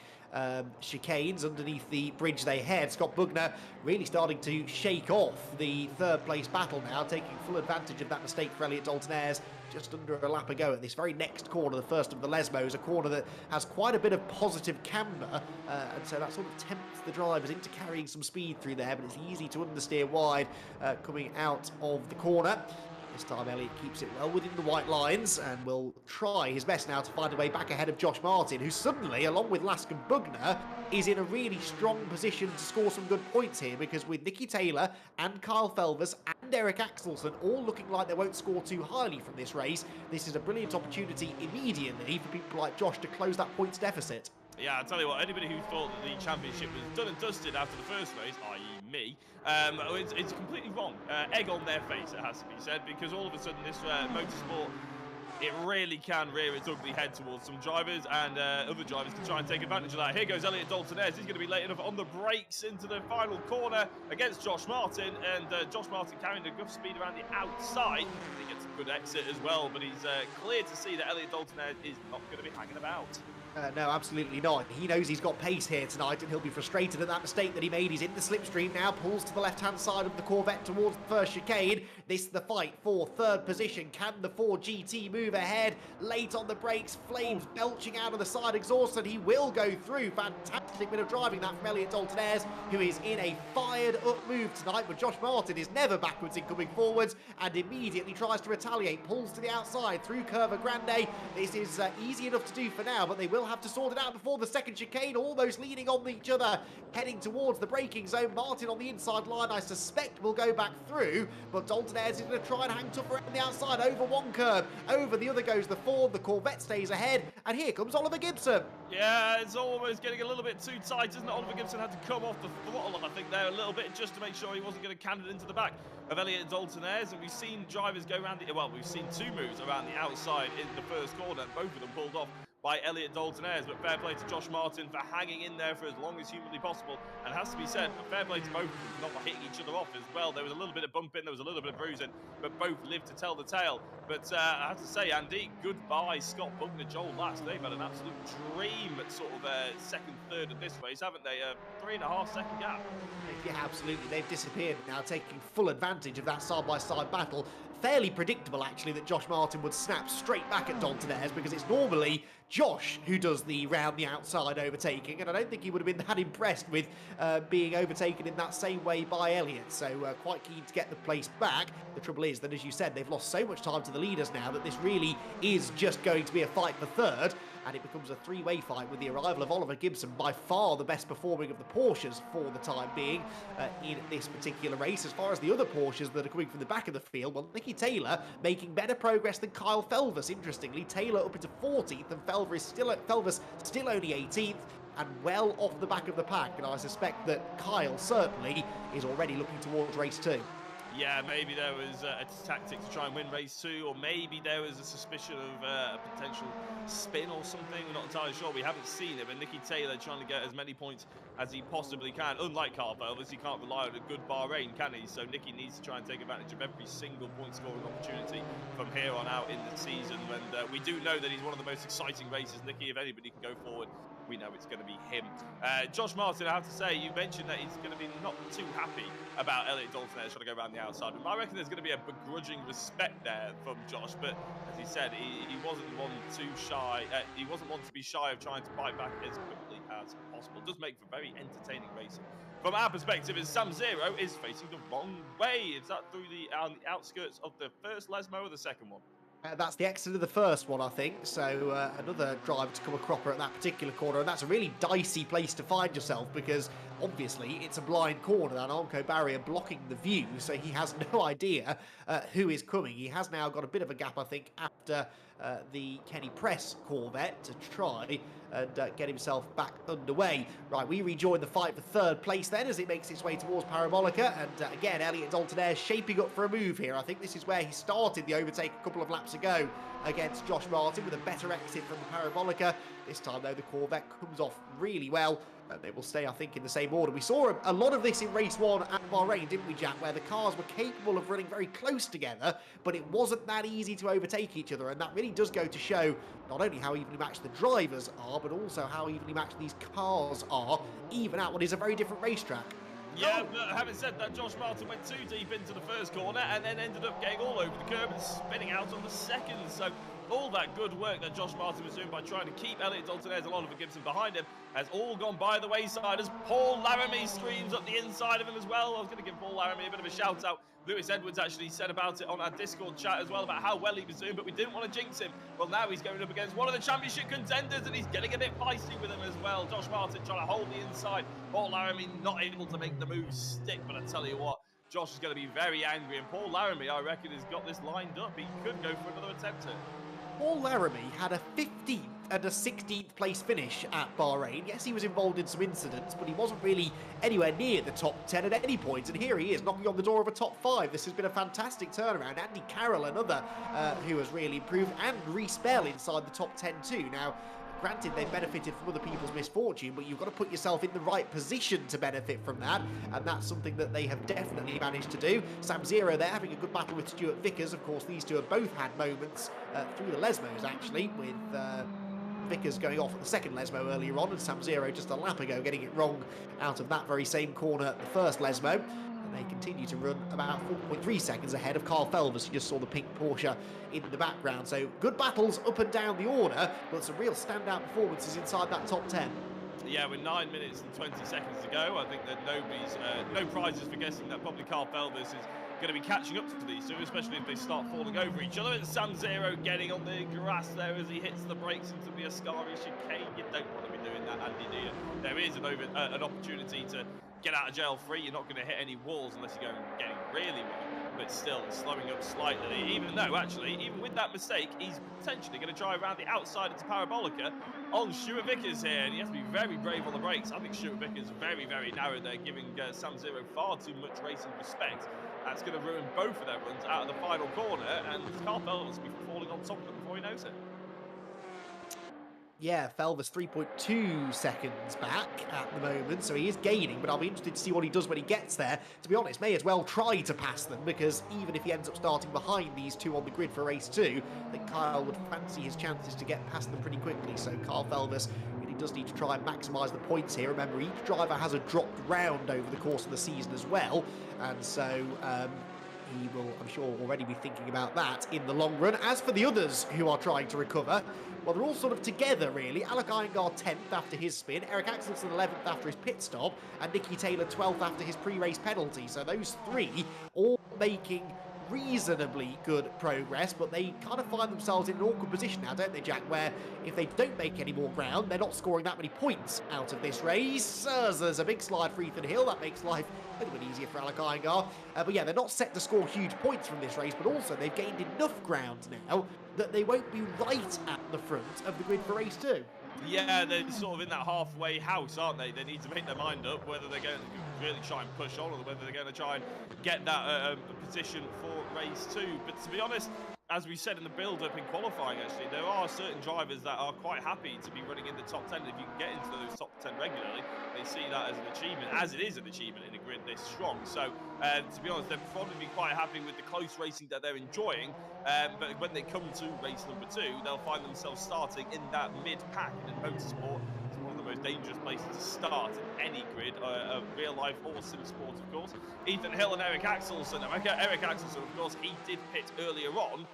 chicanes. Underneath the bridge they head. Scott Bugner really starting to shake off the third place battle now, taking full advantage of that mistake for Elliot Dalton-Ayres just under a lap ago at this very next corner, the first of the Lesmos, a corner that has quite a bit of positive camber, and so that sort of tempts the drivers into carrying some speed through there, but it's easy to understeer wide coming out of the corner. This time Elliot keeps it well within the white lines and will try his best now to find a way back ahead of Josh Martin, who suddenly, along with Lask and Bugner, is in a really strong position to score some good points here, because with Nicky Taylor and Kyle Felvers and Eric Axelson all looking like they won't score too highly from this race, this is a brilliant opportunity immediately for people like Josh to close that points deficit. Yeah, I'll tell you what, anybody who thought that the championship was done and dusted after the first race, i.e. me, it's completely wrong. Egg on their face, it has to be said, because all of a sudden this motorsport, it really can rear its ugly head towards some drivers, and other drivers can try and take advantage of that. Here goes Elliot Dalton-Ayres. He's going to be late enough on the brakes into the final corner against Josh Martin, and Josh Martin carrying a good speed around the outside. He gets a good exit as well, but he's clear to see that Elliot Dalton-Ayres is not going to be hanging about. No, absolutely not. He knows he's got pace here tonight, and he'll be frustrated at that mistake that he made. He's in the slipstream now, pulls to the left-hand side of the Corvette towards the first chicane. This is the fight for third position. Can the Ford GT move ahead? Late on the brakes, flames belching out of the side exhaust, and he will go through. Fantastic bit of driving that from Elliot Dalton-Ayres, who is in a fired-up move tonight, but Josh Martin is never backwards in coming forwards, and immediately tries to retaliate. Pulls to the outside through Curva Grande. This is easy enough to do for now, but they will have to sort it out before the second chicane, almost leaning on each other, heading towards the braking zone. Martin on the inside line, I suspect, will go back through, but Dalton-Ayres is going to try and hang tough around the outside. Over one curb, over the other goes the Ford, the Corvette stays ahead, and here comes Oliver Gibson. Yeah, it's almost getting a little bit too tight, isn't it? Oliver Gibson had to come off the throttle, I think, there a little bit, just to make sure he wasn't going to can it into the back of Elliot Dalton-Ayres, and we've seen drivers go around we've seen two moves around the outside in the first corner, and both of them pulled off by Elliot Dalton-Ayres, but fair play to Josh Martin for hanging in there for as long as humanly possible, and has to be said, fair play to both of them for not hitting each other off as well. There was a little bit of bumping, there was a little bit of bruising, but both lived to tell the tale. But I have to say, Andy, goodbye Scott Bugner, Joel Last. They've had an absolute dream at sort of second, third of this race, haven't they? 3.5 second gap. Yeah, absolutely. They've disappeared now, taking full advantage of that side-by-side battle. Fairly predictable, actually, that Josh Martin would snap straight back at Dalton-Ayres, because it's normally Josh who does the round the outside overtaking, and I don't think he would have been that impressed with being overtaken in that same way by Elliot, so quite keen to get the place back. The trouble is that, as you said, they've lost so much time to the leaders now that this really is just going to be a fight for third, and it becomes a three-way fight with the arrival of Oliver Gibson, by far the best performing of the Porsches for the time being in this particular race. As far as the other Porsches that are coming from the back of the field, well, Nicky Taylor making better progress than Kyle Felvers. Interestingly, Taylor up into 14th, and Felvers still only 18th, and well off the back of the pack, and I suspect that Kyle certainly is already looking towards race 2. Yeah, maybe there was a tactic to try and win race 2, or maybe there was a suspicion of a potential spin or something. We're not entirely sure. We haven't seen it, but Nicky Taylor trying to get as many points as he possibly can. Unlike Carl Felvers, he can't rely on a good Bahrain, can he? So Nicky needs to try and take advantage of every single point-scoring opportunity from here on out in the season. And we do know that he's one of the most exciting races. Nicky, if anybody can go forward, we know it's going to be him. Josh Martin, I have to say, you mentioned that he's going to be not too happy about Elliot Dalton-Ayres trying to go around the outside. But I reckon there's going to be a begrudging respect there from Josh. But as he said, he wasn't one too shy. He wasn't one to be shy of trying to bite back as quickly as possible. It does make for very entertaining racing. From our perspective, as Sam Zero is facing the wrong way. Is that through the outskirts of the first Lesmo or the second one? That's the exit of the first one, I think. So another driver to come a cropper at that particular corner. And that's a really dicey place to find yourself, because obviously it's a blind corner, that Armco barrier blocking the view. So he has no idea who is coming. He has now got a bit of a gap, I think, after the Kenny Press Corvette to try and get himself back underway. Right, we rejoin the fight for third place then as it makes its way towards Parabolica, and again Elliot Dalton-Ayres shaping up for a move here. I think this is where he started the overtake a couple of laps ago against Josh Martin with a better exit from the Parabolica. This time though the Corvette comes off really well, They will stay, I think, in the same order. We saw a lot of this in race 1 at Bahrain, didn't we, Jack, where the cars were capable of running very close together, but it wasn't that easy to overtake each other, and that really does go to show not only how evenly matched the drivers are, but also how evenly matched these cars are, even at what is a very different racetrack. Yeah, but having said that, Josh Martin went too deep into the first corner and then ended up getting all over the curb and spinning out on the second. So all that good work that Josh Martin was doing by trying to keep Elliot Daltonez and Oliver Gibson behind him has all gone by the wayside as Paul Laramie streams up the inside of him as well. I was going to give Paul Laramie a bit of a shout out. Lewis Edwards actually said about it on our Discord chat as well, about how well he was doing, but we didn't want to jinx him. Well, now he's going up against one of the championship contenders, and he's getting a bit feisty with him as well. Josh Martin trying to hold the inside. Paul Laramie not able to make the move stick, but I tell you what, Josh is going to be very angry, and Paul Laramie, I reckon, has got this lined up. He could go for another attempt here. Paul Laramie had a 15th and a 16th place finish at Bahrain. Yes, he was involved in some incidents, but he wasn't really anywhere near the top 10 at any point. And here he is, knocking on the door of a top 5. This has been a fantastic turnaround. Andy Carroll, another who has really improved, and Reece Bell inside the top 10 too. Now, granted, they've benefited from other people's misfortune, but you've got to put yourself in the right position to benefit from that, and that's something that they have definitely managed to do. Sam Zero there having a good battle with Stuart Vickers. Of course, these two have both had moments through the Lesmos, actually, with Vickers going off at the second Lesmo earlier on, and Sam Zero just a lap ago getting it wrong out of that very same corner at the first Lesmo. And they continue to run about 4.3 seconds ahead of Carl Felvers, who just saw the pink Porsche in the background. So good battles up and down the order, but some real standout performances inside that top 10. Yeah, with 9 minutes and 20 seconds to go, I think that no prizes for guessing that probably Carl Felvers is going to be catching up to these two, especially if they start falling over each other. And Sam Zero getting on the grass there as he hits the brakes into the Ascari chicane. You don't want to be doing that, Andy, do you? There is an opportunity to get out of jail free. You're not going to hit any walls unless you're going getting really well. But still, slowing up slightly, even though, actually, even with that mistake, he's potentially going to drive around the outside into Parabolica on Stuart Vickers here, and he has to be very brave on the brakes. I think Stuart Vickers very, very narrow there, giving Sam Zero far too much racing respect. That's going to ruin both of their runs out of the final corner, and Carl Felvers will be falling on top of them before he knows it. Yeah, Felvers 3.2 seconds back at the moment, so he is gaining, but I'll be interested to see what he does when he gets there. To be honest, may as well try to pass them, because even if he ends up starting behind these two on the grid for race 2, I think Kyle would fancy his chances to get past them pretty quickly. So Carl Felvers really does need to try and maximise the points here. Remember, each driver has a dropped round over the course of the season as well, and so he will, I'm sure, already be thinking about that in the long run. As for the others who are trying to recover, well, they're all sort of together, really. Alec Iyengar 10th after his spin, Eric Axelson 11th after his pit stop, and Nicky Taylor 12th after his pre-race penalty. So those three all making reasonably good progress, but they kind of find themselves in an awkward position now, don't they, Jack, where if they don't make any more ground, they're not scoring that many points out of this race. So there's a big slide for Ethan Hill. That makes life a little bit easier for Alec Iyengar. But yeah, they're not set to score huge points from this race, but also they've gained enough ground now that they won't be right at the front of the grid for race 2. Yeah, they're sort of in that halfway house, aren't they? They need to make their mind up whether they're going to really try and push on or whether they're going to try and get that position for race 2. But to be honest, as we said in the build-up in qualifying, actually, there are certain drivers that are quite happy to be running in the top 10. If you can get into those top 10 regularly, they see that as an achievement, as it is an achievement in a grid this strong. So, to be honest, they're probably quite happy with the close racing that they're enjoying. But when they come to race number 2, they'll find themselves starting in that mid-pack. And in motorsport, it's one of the most dangerous places to start in any grid, of real life or sim sport, of course. Ethan Hill and Eric Axelson. Now, Eric Axelson, of course, he did pit earlier on.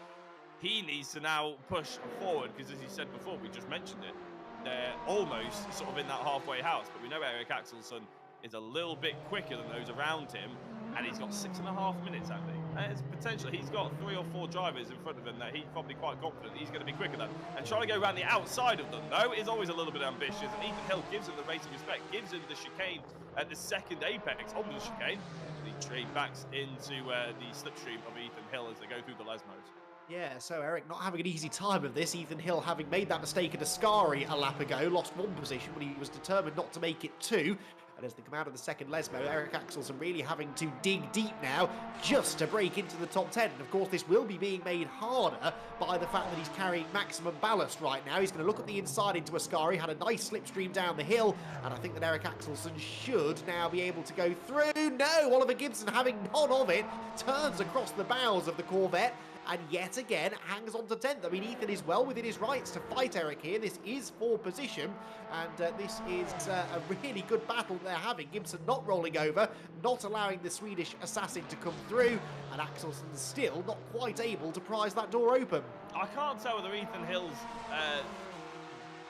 He needs to now push forward because, as you said before, we just mentioned it, they're almost sort of in that halfway house. But we know Eric Axelson is a little bit quicker than those around him, and he's got 6.5 minutes, I think. There's potential. He's got 3 or 4 drivers in front of him that he's probably quite confident he's going to be quicker than. And trying to go around the outside of them, though, is always a little bit ambitious. And Ethan Hill gives him the racing respect, gives him the chicane at the second apex on the chicane. And he trade backs into the slipstream of Ethan Hill as they go through the Lesmos. Yeah, so Eric not having an easy time of this. Ethan Hill having made that mistake at Ascari a lap ago, lost 1 position, but he was determined not to make it 2. And as they come out of the second Lesmo, Eric Axelsen really having to dig deep now just to break into the top 10. And of course, this will be being made harder by the fact that he's carrying maximum ballast right now. He's going to look at the inside into Ascari, had a nice slipstream down the hill, and I think that Eric Axelsen should now be able to go through. No, Oliver Gibson, having none of it, turns across the bows of the Corvette, and yet again hangs on to 10th. I mean, Ethan is well within his rights to fight Eric here. This is for position, and this is a really good battle they're having. Gibson not rolling over, not allowing the Swedish assassin to come through, and Axelsen still not quite able to prise that door open. I can't tell whether Ethan Hill's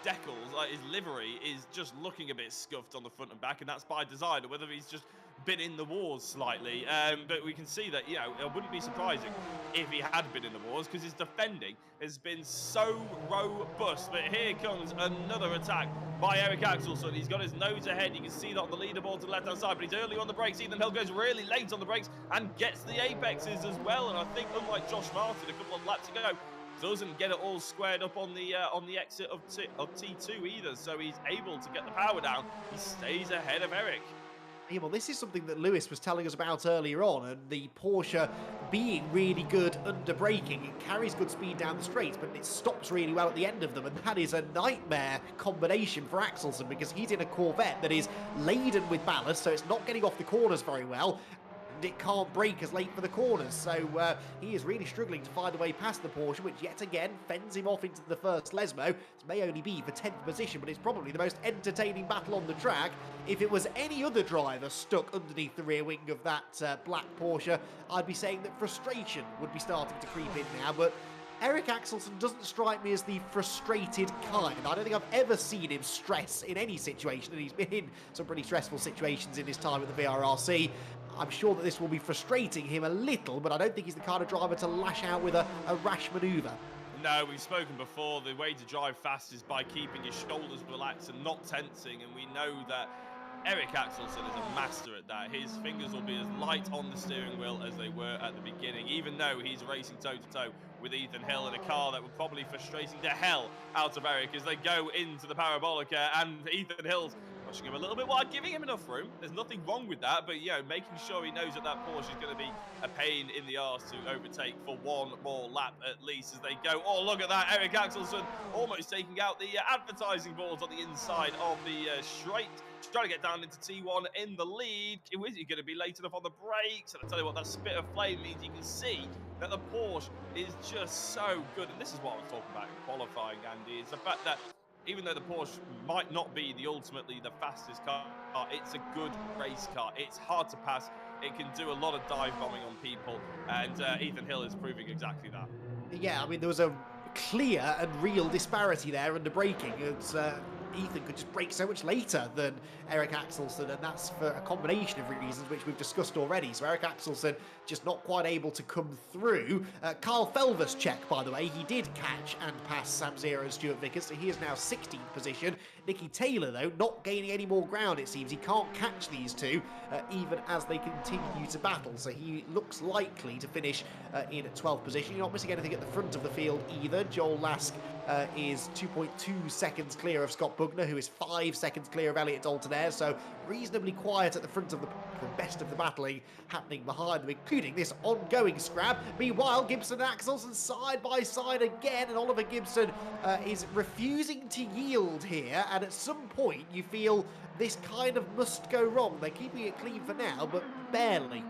decals, like his livery, is just looking a bit scuffed on the front and back, and that's by design, or whether he's just been in the wars slightly. But we can see that, you know, it wouldn't be surprising if he had been in the wars, because his defending has been so robust. But here comes another attack by Eric Axelsen. He's got his nose ahead. You can see that on the leaderboard to the left-hand side, but he's early on the brakes. Ethan Hill goes really late on the brakes and gets the apexes as well. And I think, unlike Josh Martin, a couple of laps ago, doesn't get it all squared up on the exit of T2 either, so he's able to get the power down. He stays ahead of Eric. Yeah, well, this is something that Lewis was telling us about earlier on, and the Porsche being really good under braking. It carries good speed down the straights, but it stops really well at the end of them, and that is a nightmare combination for Axelsen, because he's in a Corvette that is laden with ballast, so it's not getting off the corners very well. It can't brake as late for the corners, so he is really struggling to find a way past the Porsche, which yet again fends him off into the first Lesmo. It may only be for 10th position, but it's probably the most entertaining battle on the track. If it was any other driver stuck underneath the rear wing of that black Porsche, I'd be saying that frustration would be starting to creep in now, but Eric Axelsen doesn't strike me as the frustrated kind. I don't think I've ever seen him stress in any situation, and he's been in some pretty stressful situations in his time at the VRRC. I'm sure that this will be frustrating him a little, but I don't think he's the kind of driver to lash out with a rash manoeuvre. No, we've spoken before, the way to drive fast is by keeping your shoulders relaxed and not tensing, and we know that Eric Axelsen is a master at that. His fingers will be as light on the steering wheel as they were at the beginning, even though he's racing toe-to-toe with Ethan Hill in a car that would probably frustrating the hell out of Eric as they go into the Parabolica, and Ethan Hill's pushing him a little bit wide, giving him enough room. There's nothing wrong with that, but, you know, making sure he knows that that Porsche is going to be a pain in the arse to overtake for one more lap at least as they go. Oh, look at that. Eric Axelsen almost taking out the advertising boards on the inside of the straight. Trying to get down into T1 in the lead. Is he going to be late enough on the brakes? And I tell you what, that spit of flame means you can see that the Porsche is just so good. And this is what I was talking about in qualifying, Andy, is the fact that even though the Porsche might not be ultimately the fastest car, it's a good race car. It's hard to pass. It can do a lot of dive bombing on people, and Ethan Hill is proving exactly that. Yeah, I mean, there was a clear and real disparity there under braking. It's Ethan could just brake so much later than Eric Axelsen, and that's for a combination of reasons which we've discussed already. So Eric Axelsen just not quite able to come through. Carl Felver's check, by the way, he did catch and pass Sam Zero and Stuart Vickers, so he is now 16th position. Nicky Taylor, though, not gaining any more ground, it seems. He can't catch these two, even as they continue to battle, so he looks likely to finish in 12th position. You're not missing anything at the front of the field either. Joel Lask is 2.2 seconds clear of Scott Bugner, who is 5 seconds clear of Elliot Daltonair, so reasonably quiet at the front of the best of the battling happening behind them, including this ongoing scrap. Meanwhile, Gibson and Axelsen side by side again, and Oliver Gibson is refusing to yield here, and at some point you feel this kind of must go wrong. They're keeping it clean for now, but barely.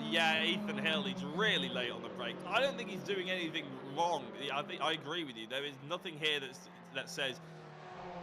Yeah, Ethan Hill, he's really late on the brake. I don't think he's doing anything wrong. I agree with you. There is nothing here that says,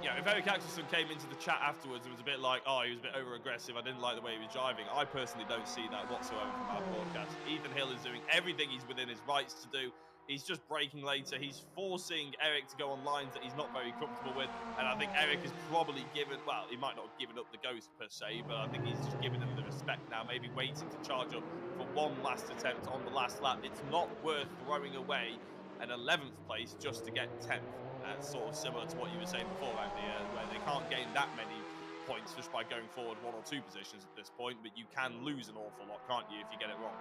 you know, if Eric Axelsen came into the chat afterwards and was a bit like, oh, he was a bit over-aggressive, I didn't like the way he was driving, I personally don't see that whatsoever from our broadcast. Ethan Hill is doing everything he's within his rights to do. He's just braking later. He's forcing Eric to go on lines that he's not very comfortable with. And I think Eric has probably given, well, he might not have given up the ghost per se, but I think he's just given him the respect now, maybe waiting to charge up for one last attempt on the last lap. It's not worth throwing away an 11th place just to get 10th. That's sort of similar to what you were saying before, Andy, where they can't gain that many points just by going forward 1 or 2 positions at this point, but you can lose an awful lot, can't you, if you get it wrong?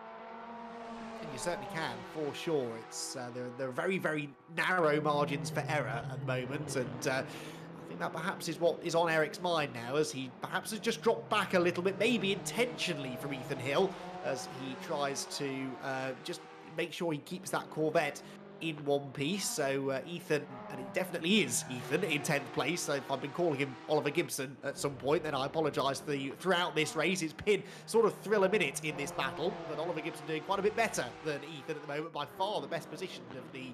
You certainly can, for sure. It's there are very, very narrow margins for error at the moment, and I think that perhaps is what is on Eric's mind now, as he perhaps has just dropped back a little bit, maybe intentionally from Ethan Hill, as he tries to just make sure he keeps that Corvette in one piece. So Ethan, and it definitely is Ethan, in 10th place. So if I've been calling him Oliver Gibson at some point, then I apologise throughout this race. It's been sort of thrill a minute in this battle, but Oliver Gibson doing quite a bit better than Ethan at the moment, by far the best position of the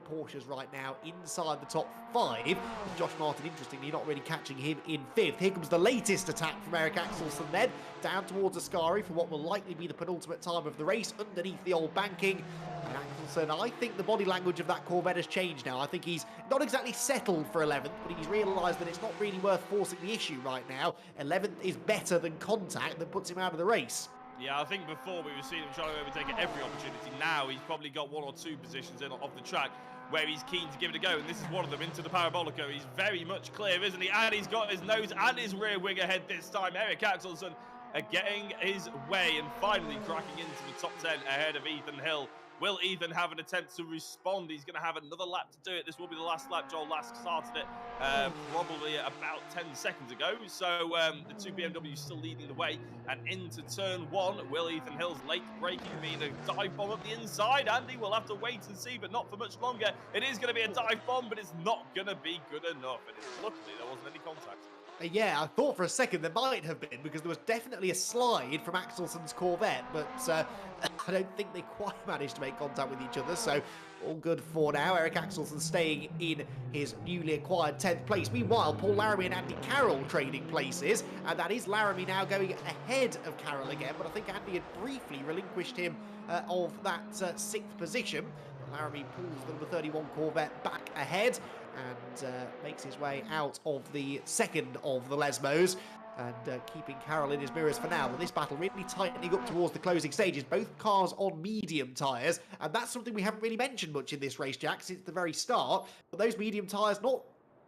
Porsches right now inside the top 5. Josh Martin, interestingly, not really catching him in 5th. Here comes the latest attack from Eric Axelsen then, down towards Ascari for what will likely be the penultimate time of the race, underneath the old banking. And Axelsen, I think the body language of that Corvette has changed now. I think he's not exactly settled for 11th, but he's realised that it's not really worth forcing the issue right now. 11th is better than contact that puts him out of the race. Yeah, I think before we were seeing him trying to overtake at every opportunity. Now he's probably got 1 or 2 positions in off the track where he's keen to give it a go, and this is one of them, into the Parabolica. He's very much clear, isn't he? And he's got his nose and his rear wing ahead this time. Eric Axelsen getting his way and finally cracking into the top 10 ahead of Ethan Hill. Will Ethan have an attempt to respond? He's going to have another lap to do it. This will be the last lap. Joel Lask started it probably about 10 seconds ago. So the 2 BMWs still leading the way. And into turn 1, will Ethan Hill's late braking mean a dive bomb up the inside? Andy, we'll have to wait and see, but not for much longer. It is going to be a dive bomb, but it's not going to be good enough. And luckily, there wasn't any contact. Yeah, I thought for a second there might have been, because there was definitely a slide from Axelsen's Corvette, but I don't think they quite managed to make contact with each other, so all good for now. Eric Axelsen staying in his newly acquired 10th place. Meanwhile, Paul Laramie and Andy Carroll trading places, and that is Laramie now going ahead of Carroll again, but I think Andy had briefly relinquished him of that 6th position. Laramie pulls the number 31 Corvette back ahead and makes his way out of the 2nd of the Lesmos, and keeping Carroll in his mirrors for now. But this battle really tightening up towards the closing stages. Both cars on medium tyres, and that's something we haven't really mentioned much in this race, Jack, since the very start. But those medium tyres,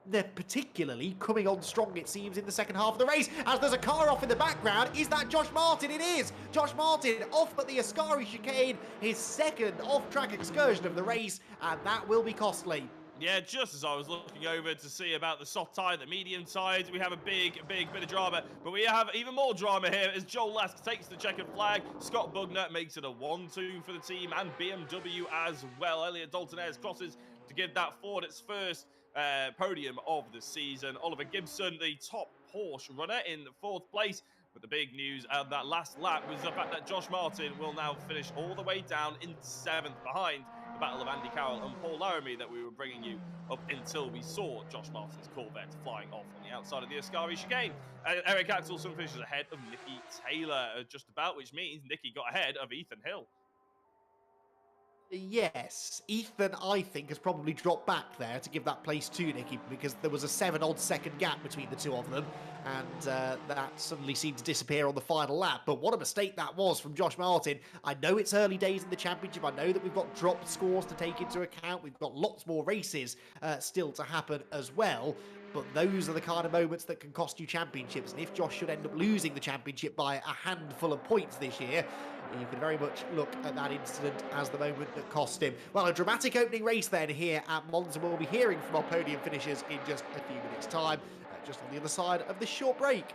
they're particularly coming on strong, it seems, in the second half of the race, as there's a car off in the background. Is that Josh Martin? It is! Josh Martin off at the Ascari chicane, his 2nd off-track excursion of the race, and that will be costly. Yeah, just as I was looking over to see about the soft tyre, the medium tyres, we have a big bit of drama. But we have even more drama here as Joel Lask takes the checkered flag. Scott Bugner makes it a 1-2 for the team, and BMW as well. Elliot Dalton Ayres crosses to give that Ford its first podium of the season. Oliver Gibson, the top Porsche runner, in 4th place. But the big news of that last lap was the fact that Josh Martin will now finish all the way down in 7th, behind the battle of Andy Carroll and Paul Laramie that we were bringing you up until we saw Josh Martin's Corvette flying off on the outside of the Ascari chicane. Eric Axelsen finishes ahead of Nicky Taylor, just about, which means Nicky got ahead of Ethan Hill. Yes, Ethan, I think, has probably dropped back there to give that place to Nicky, because there was a 7-odd second gap between the two of them, and that suddenly seemed to disappear on the final lap. But what a mistake that was from Josh Martin. I know it's early days in the championship. I know that we've got dropped scores to take into account. We've got lots more races still to happen as well. But those are the kind of moments that can cost you championships. And if Josh should end up losing the championship by a handful of points this year, you can very much look at that incident as the moment that cost him. Well, a dramatic opening race then here at Monza. We'll be hearing from our podium finishers in just a few minutes' time, just on the other side of this short break.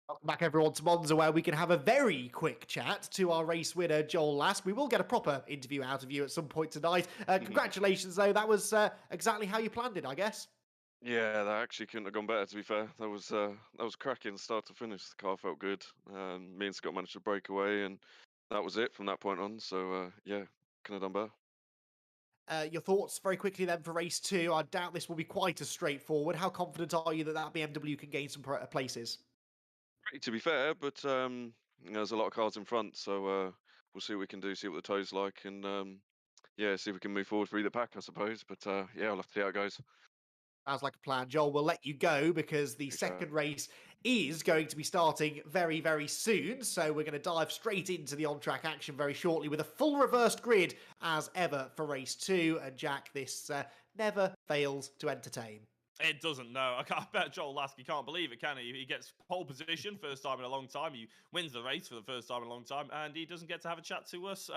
Welcome back, everyone, to Monza, where we can have a very quick chat to our race winner, Joel Lask. We will get a proper interview out of you at some point tonight. Congratulations, though. That was exactly how you planned it, I guess. Yeah, that actually couldn't have gone better. To be fair, that was cracking start to finish. The car felt good. Me and Scott managed to break away, and that was it from that point on. So yeah, couldn't have done better. Your thoughts very quickly then for race 2. I doubt this will be quite as straightforward. How confident are you that that BMW can gain some places? To be fair, but there's a lot of cars in front, so we'll see what we can do, see what the toe's like, and yeah, see if we can move forward through the pack, I suppose. But yeah, we'll have to see how it goes. Sounds like a plan. Joel, we'll let you go because the second race is going to be starting very, very soon. So we're going to dive straight into the on-track action very shortly with a full reversed grid as ever for race 2. And Jack, this never fails to entertain. It doesn't, no. I bet Joel Lask, he can't believe it, can he? He gets pole position, first time in a long time. He wins the race for the first time in a long time, and he doesn't get to have a chat to us.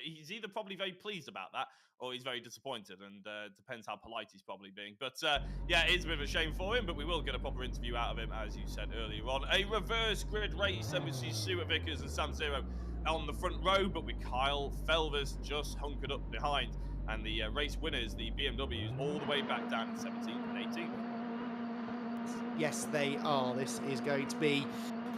He's either probably very pleased about that, or he's very disappointed, and depends how polite he's probably being. But yeah, it's a bit of a shame for him, but we will get a proper interview out of him, as you said earlier on. A reverse grid race, and we see Stuart Vickers and Sam Zero on the front row, but with Kyle Felvers just hunkered up behind. And the race winners, the BMWs, all the way back down in 17th and 18th. Yes, they are. This is going to be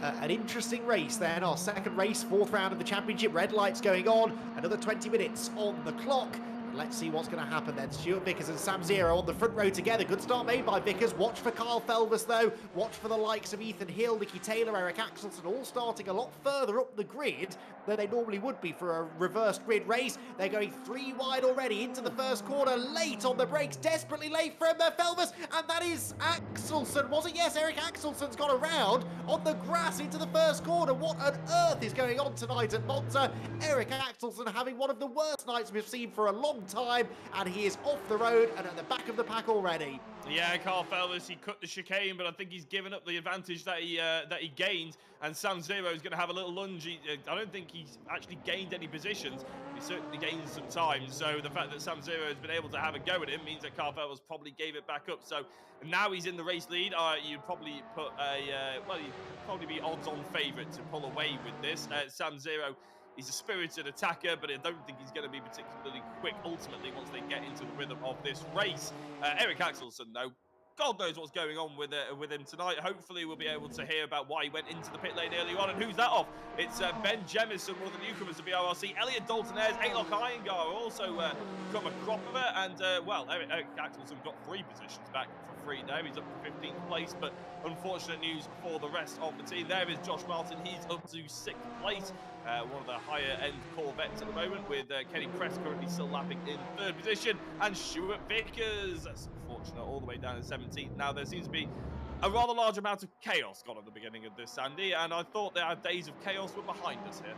an interesting race then. Our second race, 4th round of the championship. Red lights going on. Another 20 minutes on the clock. Let's see what's going to happen then. Stuart Vickers and Sam Zero on the front row together. Good start made by Vickers. Watch for Kyle Felvers, though. Watch for the likes of Ethan Hill, Nicky Taylor, Eric Axelson, all starting a lot further up the grid than they normally would be for a reversed grid race. They're going 3 wide already into the first corner. Late on the brakes, desperately late from Felvers. And that is Axelson, was it? Yes, Eric Axelson's got around on the grass into the first corner. What on earth is going on tonight at Monza? Eric Axelson having one of the worst nights we've seen for a long time, and he is off the road and at the back of the pack already. Yeah, Kyle Felvers, he cut the chicane, but I think he's given up the advantage that he gained, and Sam Zero is going to have a little lunge. I don't think he's actually gained any positions. He certainly gained some time, so the fact that Sam Zero has been able to have a go at him means that Kyle Felvers probably gave it back up. So now he's in the race lead. You'd probably put you'd probably be odds-on favourite to pull away with this. Sam Zero, he's a spirited attacker, but I don't think he's going to be particularly quick ultimately once they get into the rhythm of this race. Eric Axelson, though, God knows what's going on with him tonight. Hopefully we'll be able to hear about why he went into the pit lane earlier on. And who's that off? It's Ben Jemison, one of the newcomers to VRRC. Elliot Dalton-Ayres, Alok Iyengar also come a crop of it. And, well, Eric Axelson got 3 positions back for free there. He's up to 15th place, but unfortunate news for the rest of the team. There is Josh Martin. He's up to 6th place. One of the higher-end Corvettes at the moment, with Kenny Press currently still lapping in 3rd position, and Stuart Vickers, that's unfortunate, all the way down in 17th. Now, there seems to be a rather large amount of chaos gone at the beginning of this, Sandy, and I thought that our days of chaos were behind us here.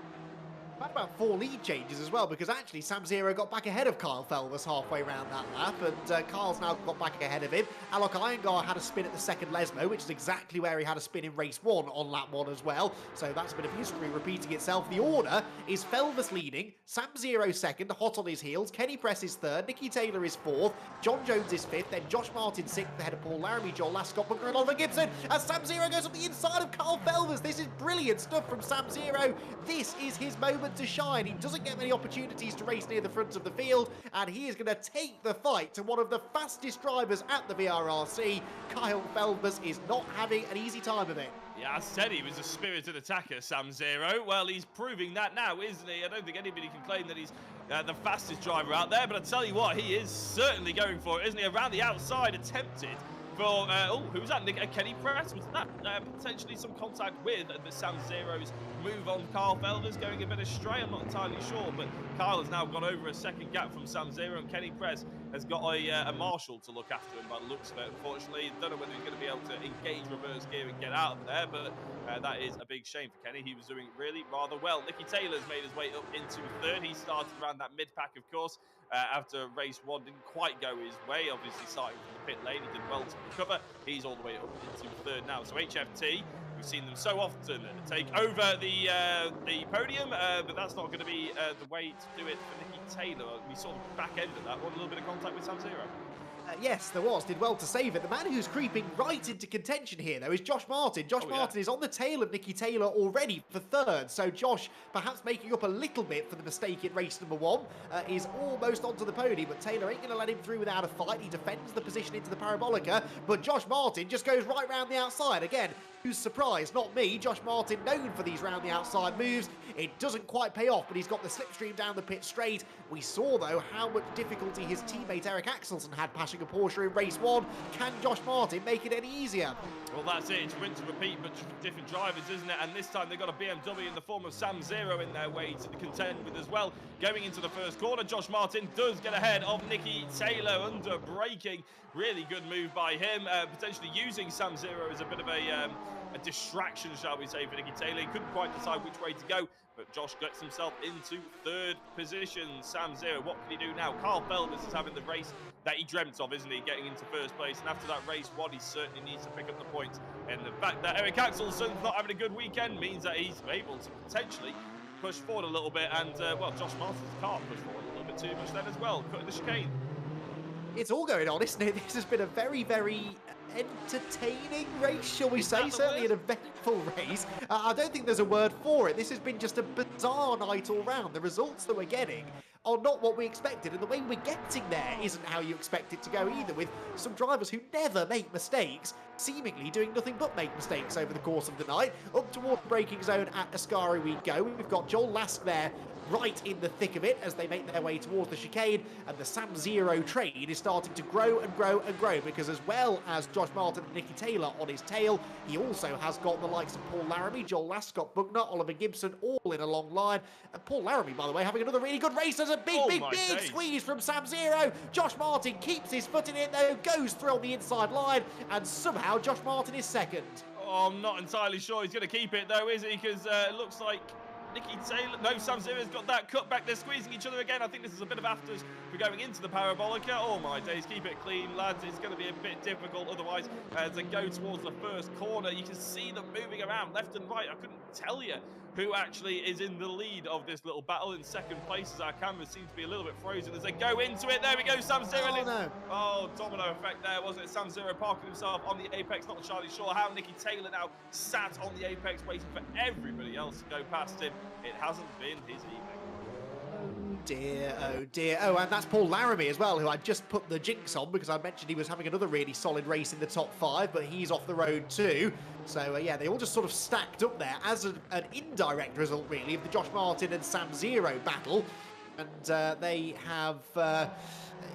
Had about 4 lead changes as well, because actually Sam Zero got back ahead of Kyle Felvers halfway around that lap, and Kyle's now got back ahead of him. Alok Iyengar had a spin at the second Lesmo, which is exactly where he had a spin in race 1 on lap 1 as well, so that's a bit of history repeating itself. The order is Felvers leading, Sam Zero second, hot on his heels, Kenny Press is 3rd, Nicky Taylor is 4th, John Jones is 5th, then Josh Martin 6th, ahead of Paul Laramie, Joel Lask, Scott McGrill, Oliver Gibson, as Sam Zero goes up the inside of Kyle Felvers. This is brilliant stuff from Sam Zero. This is his moment to shine. He doesn't get many opportunities to race near the front of the field, and he is going to take the fight to one of the fastest drivers at the VRRC. Kyle Felvers is not having an easy time of it. Yeah, I said he was a spirited attacker, Sam Zero. Well, he's proving that now, isn't he? I don't think anybody can claim that he's the fastest driver out there, but I tell you what, he is certainly going for it, isn't he? Around the outside, attempted for, who was that? Kenny Press? Was that potentially some contact with the Sam Zero's move on Kyle Felvers, going a bit astray? I'm not entirely sure, but Kyle has now got over a second gap from Sam Zero, and Kenny Press has got a marshal to look after him by the looks of it. Unfortunately, don't know whether he's going to be able to engage reverse gear and get out of there, but that is a big shame for Kenny. He was doing really rather well. Nicky Taylor's made his way up into 3rd. He started around that mid-pack, of course, after race 1 didn't quite go his way. Obviously, starting from the pit lane, he did well to recover. He's all the way up into 3rd now. So HFT, we've seen them so often take over the podium, but that's not going to be the way to do it for Nicky Taylor. We saw the back end of that one, a little bit of contact with Sam Zero. Yes, there was. Did well to save it. The man who's creeping right into contention here, though, is Josh Martin. Josh Martin is on the tail of Nicky Taylor already for third. So Josh, perhaps making up a little bit for the mistake in race number 1, is almost onto the podium. But Taylor ain't going to let him through without a fight. He defends the position into the Parabolica. But Josh Martin just goes right round the outside. Again, who's surprised? Not me. Josh Martin, known for these round the outside moves. It doesn't quite pay off, but he's got the slipstream down the pit straight. We saw, though, how much difficulty his teammate Eric Axelsen had passing a Porsche in race 1. Can Josh Martin make it any easier? Well, that's it. It's rinse and repeat, but just with different drivers, isn't it? And this time they've got a BMW in the form of Sam Zero in their way to contend with as well. Going into the first corner, Josh Martin does get ahead of Nicky Taylor under braking. Really good move by him, potentially using Sam Zero as a bit of a distraction, shall we say, for Nicky Taylor. He couldn't quite decide which way to go, but Josh gets himself into third position. Sam Zero, what can he do now? Carl Felbers is having the race that he dreamt of, isn't he? Getting into first place, and after that race 1, he certainly needs to pick up the points. And the fact that Eric Axelsen's not having a good weekend means that he's able to potentially push forward a little bit, and, well, Josh Martin's car pushed forward a little bit too much then as well, cutting the chicane. It's all going on, isn't it? This has been a very, very entertaining race, shall we say? Certainly an eventful race. I don't think there's a word for it. This has been just a bizarre night all round. The results that we're getting are not what we expected, and the way we're getting there isn't how you expect it to go either, with some drivers who never make mistakes seemingly doing nothing but make mistakes over the course of the night. Up toward the braking zone at Ascari we go. We've got Joel Lask there right in the thick of it as they make their way towards the chicane, and the Sam Zero train is starting to grow and grow and grow, because as well as Josh Martin and Nicky Taylor on his tail, he also has got the likes of Paul Laramie, Joel Lask, Scott Bugner, Oliver Gibson, all in a long line. And Paul Laramie, by the way, having another really good race. There's a big squeeze from Sam Zero. Josh Martin keeps his foot in it though, goes through on the inside line, and somehow Josh Martin is second. Oh, I'm not entirely sure he's going to keep it though, is he? Because it looks like Nicky Taylor, no, Sam Zero's got that cut back. They're squeezing each other again. I think this is a bit of afters for going into the Parabolica. Oh my days, keep it clean, lads. It's going to be a bit difficult otherwise as they go towards the first corner. You can see them moving around left and right. I couldn't tell you who actually is in the lead of this little battle. In second place as our cameras seem to be a little bit frozen as they go into it. There we go, Sam Zero. Oh, no. Oh, domino effect there, wasn't it? Sam Zero parking himself on the apex. Not entirely sure how Nicky Taylor now sat on the apex waiting for everybody else to go past him. It hasn't been his evening. Oh dear, oh dear. Oh, and that's Paul Laramie as well, who I just put the jinx on because I mentioned he was having another really solid race in the top 5, but he's off the road too. So, yeah, they all just sort of stacked up there as an indirect result, really, of the Josh Martin and Sam Zero battle. And they have...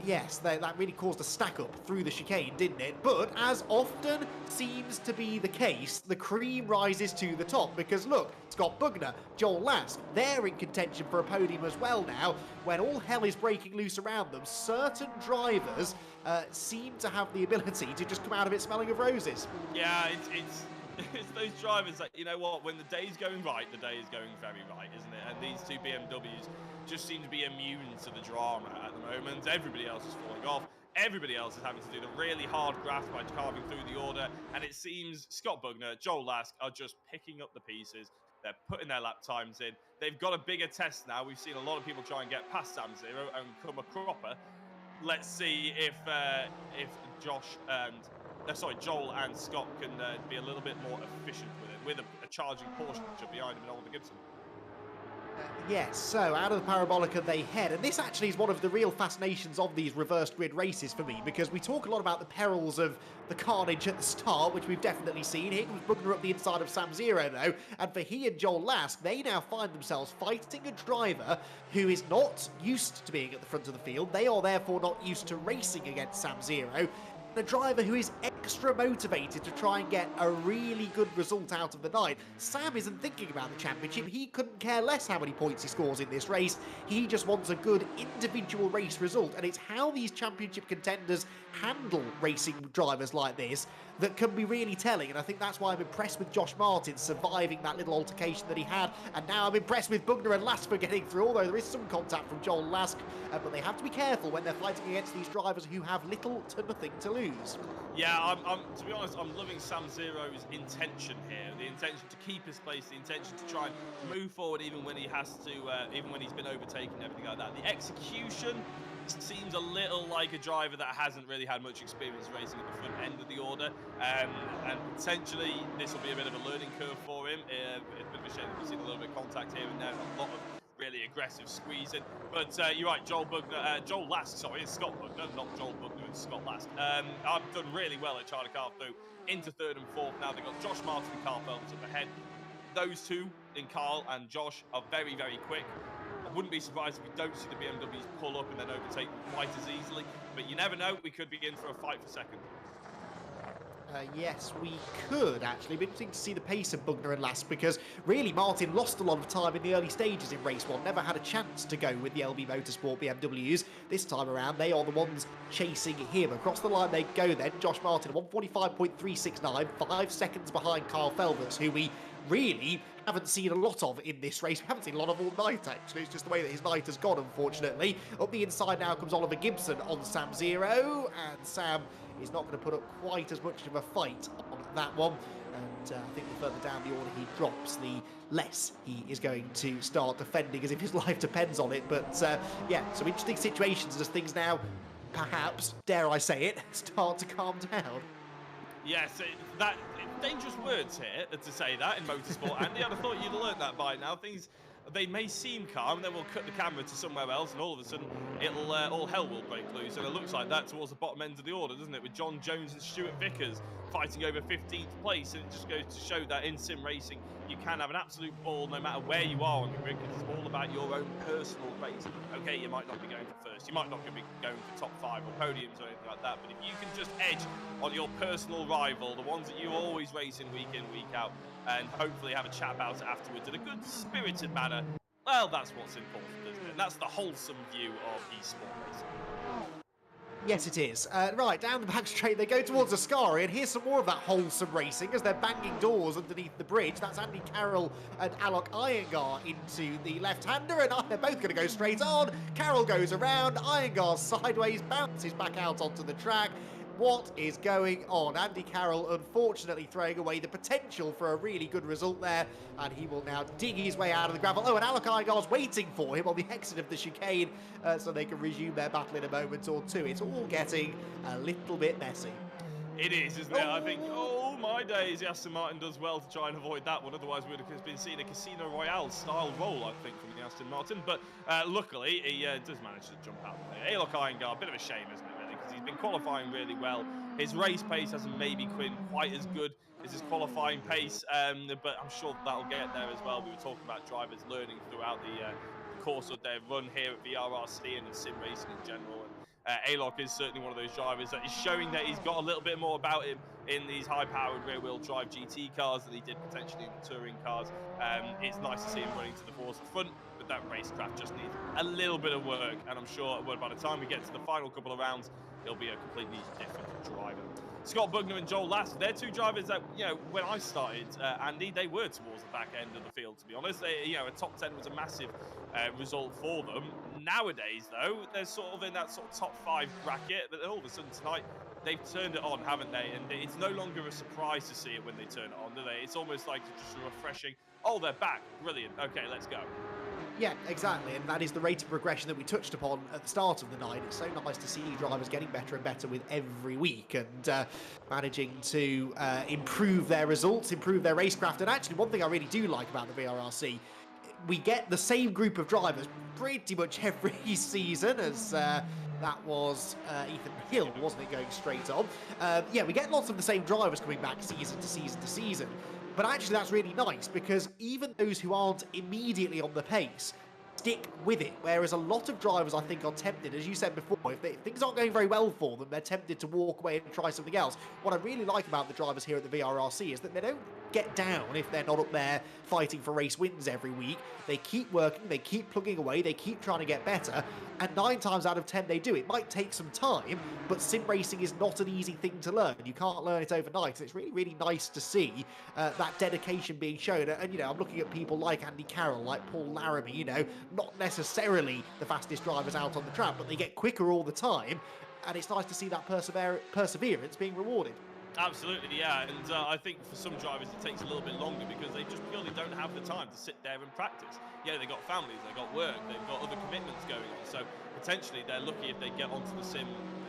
yes, that really caused a stack up through the chicane, didn't it? But as often seems to be the case, the cream rises to the top because look, Scott Bugner, Joel Lask, they're in contention for a podium as well now. When all hell is breaking loose around them, certain drivers seem to have the ability to just come out of it smelling of roses. Yeah, it's those drivers that, you know what, when the day's going right, the day is going very right, isn't it? And these two BMWs just seem to be immune to the drama at the moment. Everybody else is falling off. Everybody else is having to do the really hard graft by carving through the order. And it seems Scott Bugner, Joel Lask are just picking up the pieces. They're putting their lap times in. They've got a bigger test now. We've seen a lot of people try and get past Sam Zero and come a cropper. Let's see if Joel and Scott can be a little bit more efficient with it, with a charging Porsche behind him and Oliver Gibson. Yes, so out of the Parabolica they head, and this actually is one of the real fascinations of these reversed grid races for me, because we talk a lot about the perils of the carnage at the start, which we've definitely seen. Here comes Bugner up the inside of Sam Zero though, and for he and Joel Lask, they now find themselves fighting a driver who is not used to being at the front of the field. They are therefore not used to racing against Sam Zero. A driver who is extra motivated to try and get a really good result out of the night. Sam isn't thinking about the championship. He couldn't care less how many points he scores in this race. He just wants a good individual race result, and it's how these championship contenders handle racing drivers like this that can be really telling, and I think that's why I'm impressed with Josh Martin surviving that little altercation that he had, and now I'm impressed with Bugner and Lask for getting through, although there is some contact from Joel Lask, but they have to be careful when they're fighting against these drivers who have little to nothing to lose. Yeah, to be honest, I'm loving Sam Zero's intention here. The intention to keep his place, the intention to try and move forward even when he has to, even when he's been overtaken and everything like that. The execution seems a little like a driver that hasn't really really had much experience racing at the front end of the order, and potentially this will be a bit of a learning curve for him. It's a bit of a shame that we've seen a little bit of contact here and there, a lot of really aggressive squeezing. But you're right, Joel Last, sorry, it's Scott Bugner, not Joel Bugner, it's Scott Last. I've done really well at trying to carve through into third and fourth. Now they've got Josh Martin and Carl Phelps up ahead. Those two, in Carl and Josh, are very, very quick. I wouldn't be surprised if we don't see the BMWs pull up and then overtake them quite as easily. But you never know, we could be in for a fight for second. Yes, we could actually. Be interesting to see the pace of Bugner and Last, because really Martin lost a lot of time in the early stages in race one, never had a chance to go with the LB Motorsport BMWs. This time around, they are the ones chasing him. Across the line they go then. Josh Martin, 1:45.369, 5 seconds behind Carl Felvers, who we really haven't seen a lot of in this race. We haven't seen a lot of all night, actually. It's just the way that his night has gone, unfortunately. Up the inside now comes Oliver Gibson on Sam Zero, and Sam is not going to put up quite as much of a fight on that one. And I think the further down the order he drops, the less he is going to start defending, as if his life depends on it. But yeah, some interesting situations as things now, perhaps, dare I say it, start to calm down. Yes, dangerous words here to say that in motorsport, Andy. I'd have thought you'd have learned that by now. Things, they may seem calm, and then we'll cut the camera to somewhere else, and all of a sudden, it'll all hell will break loose. And it looks like that towards the bottom end of the order, doesn't it? With John Jones and Stuart Vickers fighting over 15th place, and it just goes to show that in sim racing, you can have an absolute ball no matter where you are on the grid, because it's all about your own personal race. Okay, you might not be going for first, you might not be going for top 5 or podiums or anything like that, but if you can just edge on your personal rival, the ones that you always race in, week out, and hopefully have a chat about it afterwards in a good spirited manner, well, that's what's important, isn't it? And that's the wholesome view of e-sport racing. Yes, it is. Right, down the back straight, they go towards Ascari, and here's some more of that wholesome racing as they're banging doors underneath the bridge. That's Andy Carroll and Alok Iyengar into the left-hander, and they're both going to go straight on. Carroll goes around, Iyengar sideways, bounces back out onto the track. What is going on? Andy Carroll, unfortunately, throwing away the potential for a really good result there, and he will now dig his way out of the gravel. Oh, and Alok Iyengar's waiting for him on the exit of the chicane, so they can resume their battle in a moment or two. It's all getting a little bit messy. It is, isn't it? I think, oh my days, Aston Martin does well to try and avoid that one. Otherwise, we would have been seeing a Casino Royale style roll, I think, from the Aston Martin. But luckily, he does manage to jump out there. Alok Iyengar, a bit of a shame, isn't it, really? Because he's been qualifying really well. His race pace hasn't maybe been quite as good as his qualifying pace, but I'm sure that'll get there as well. We were talking about drivers learning throughout the course of their run here at VRRC and in sim racing in general. Alok is certainly one of those drivers that is showing that he's got a little bit more about him in these high-powered rear-wheel drive GT cars than he did potentially in the touring cars. It's nice to see him running to the forefront, but that racecraft just needs a little bit of work, and I'm sure by the time we get to the final couple of rounds, he'll be a completely different driver. Scott Bugner and Joel Last, they're two drivers that, you know, when I started, Andy, they were towards the back end of the field, to be honest. They, you know, a top 10 was a massive result for them. Nowadays, though, they're sort of in that sort of top 5 bracket, but all of a sudden tonight, they've turned it on, haven't they? And it's no longer a surprise to see it when they turn it on, do they? It's almost like just refreshing. Oh, they're back. Brilliant. Okay, let's go. Yeah, exactly, and that is the rate of progression that we touched upon at the start of the night. It's so nice to see drivers getting better and better with every week, and managing to improve their results, improve their racecraft. And actually, one thing I really do like about the VRRC, we get the same group of drivers pretty much every season, as that was Ethan Hill, wasn't it, going straight on? Yeah, we get lots of the same drivers coming back season to season to season. But actually that's really nice, because even those who aren't immediately on the pace stick with it, whereas a lot of drivers, I think, are tempted, as you said before, if things aren't going very well for them, they're tempted to walk away and try something else. What I really like about the drivers here at the VRRC is that they don't get down if they're not up there fighting for race wins every week. They keep working, they keep plugging away, they keep trying to get better, and 9 times out of 10 they do. It might take some time, but sim racing is not an easy thing to learn. You can't learn it overnight. It's really, really nice to see that dedication being shown. And, you know, I'm looking at people like Andy Carroll, like Paul Laramie, you know, not necessarily the fastest drivers out on the track, but they get quicker all the time, and it's nice to see that perseverance being rewarded. Absolutely, yeah, and I think for some drivers it takes a little bit longer because they just purely don't have the time to sit there and practice. Yeah, they've got families, they've got work, they've got other commitments going on, so potentially they're lucky if they get onto the sim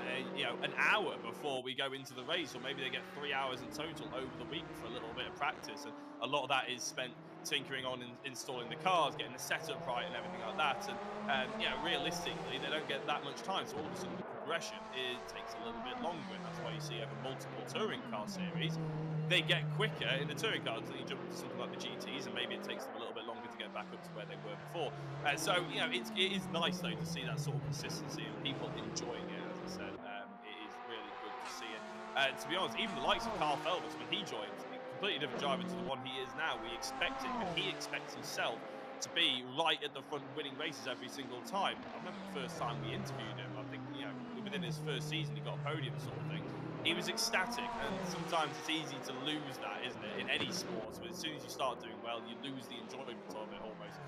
an hour before we go into the race, or maybe they get 3 hours in total over the week for a little bit of practice. And a lot of that is spent tinkering on installing the cars, getting the setup right, and everything like that. And realistically, they don't get that much time. So all of a sudden, the progression takes a little bit longer, and that's why you see over multiple touring car series, they get quicker in the touring cars. So you jump into something like the GTs, and maybe it takes them a little bit longer to get back up to where they were before. It is nice though to see that sort of consistency and people enjoying it. As I said, it is really good to see it. To be honest, even the likes of Carl Felbers, when he joined, completely different driver to the one he is now. We expect it, but he expects himself to be right at the front, winning races every single time. I remember the first time we interviewed him. I think within his first season, he got a podium sort of thing. He was ecstatic, and sometimes it's easy to lose that, isn't it, in any sports? But as soon as you start doing well, you lose the enjoyment of it almost.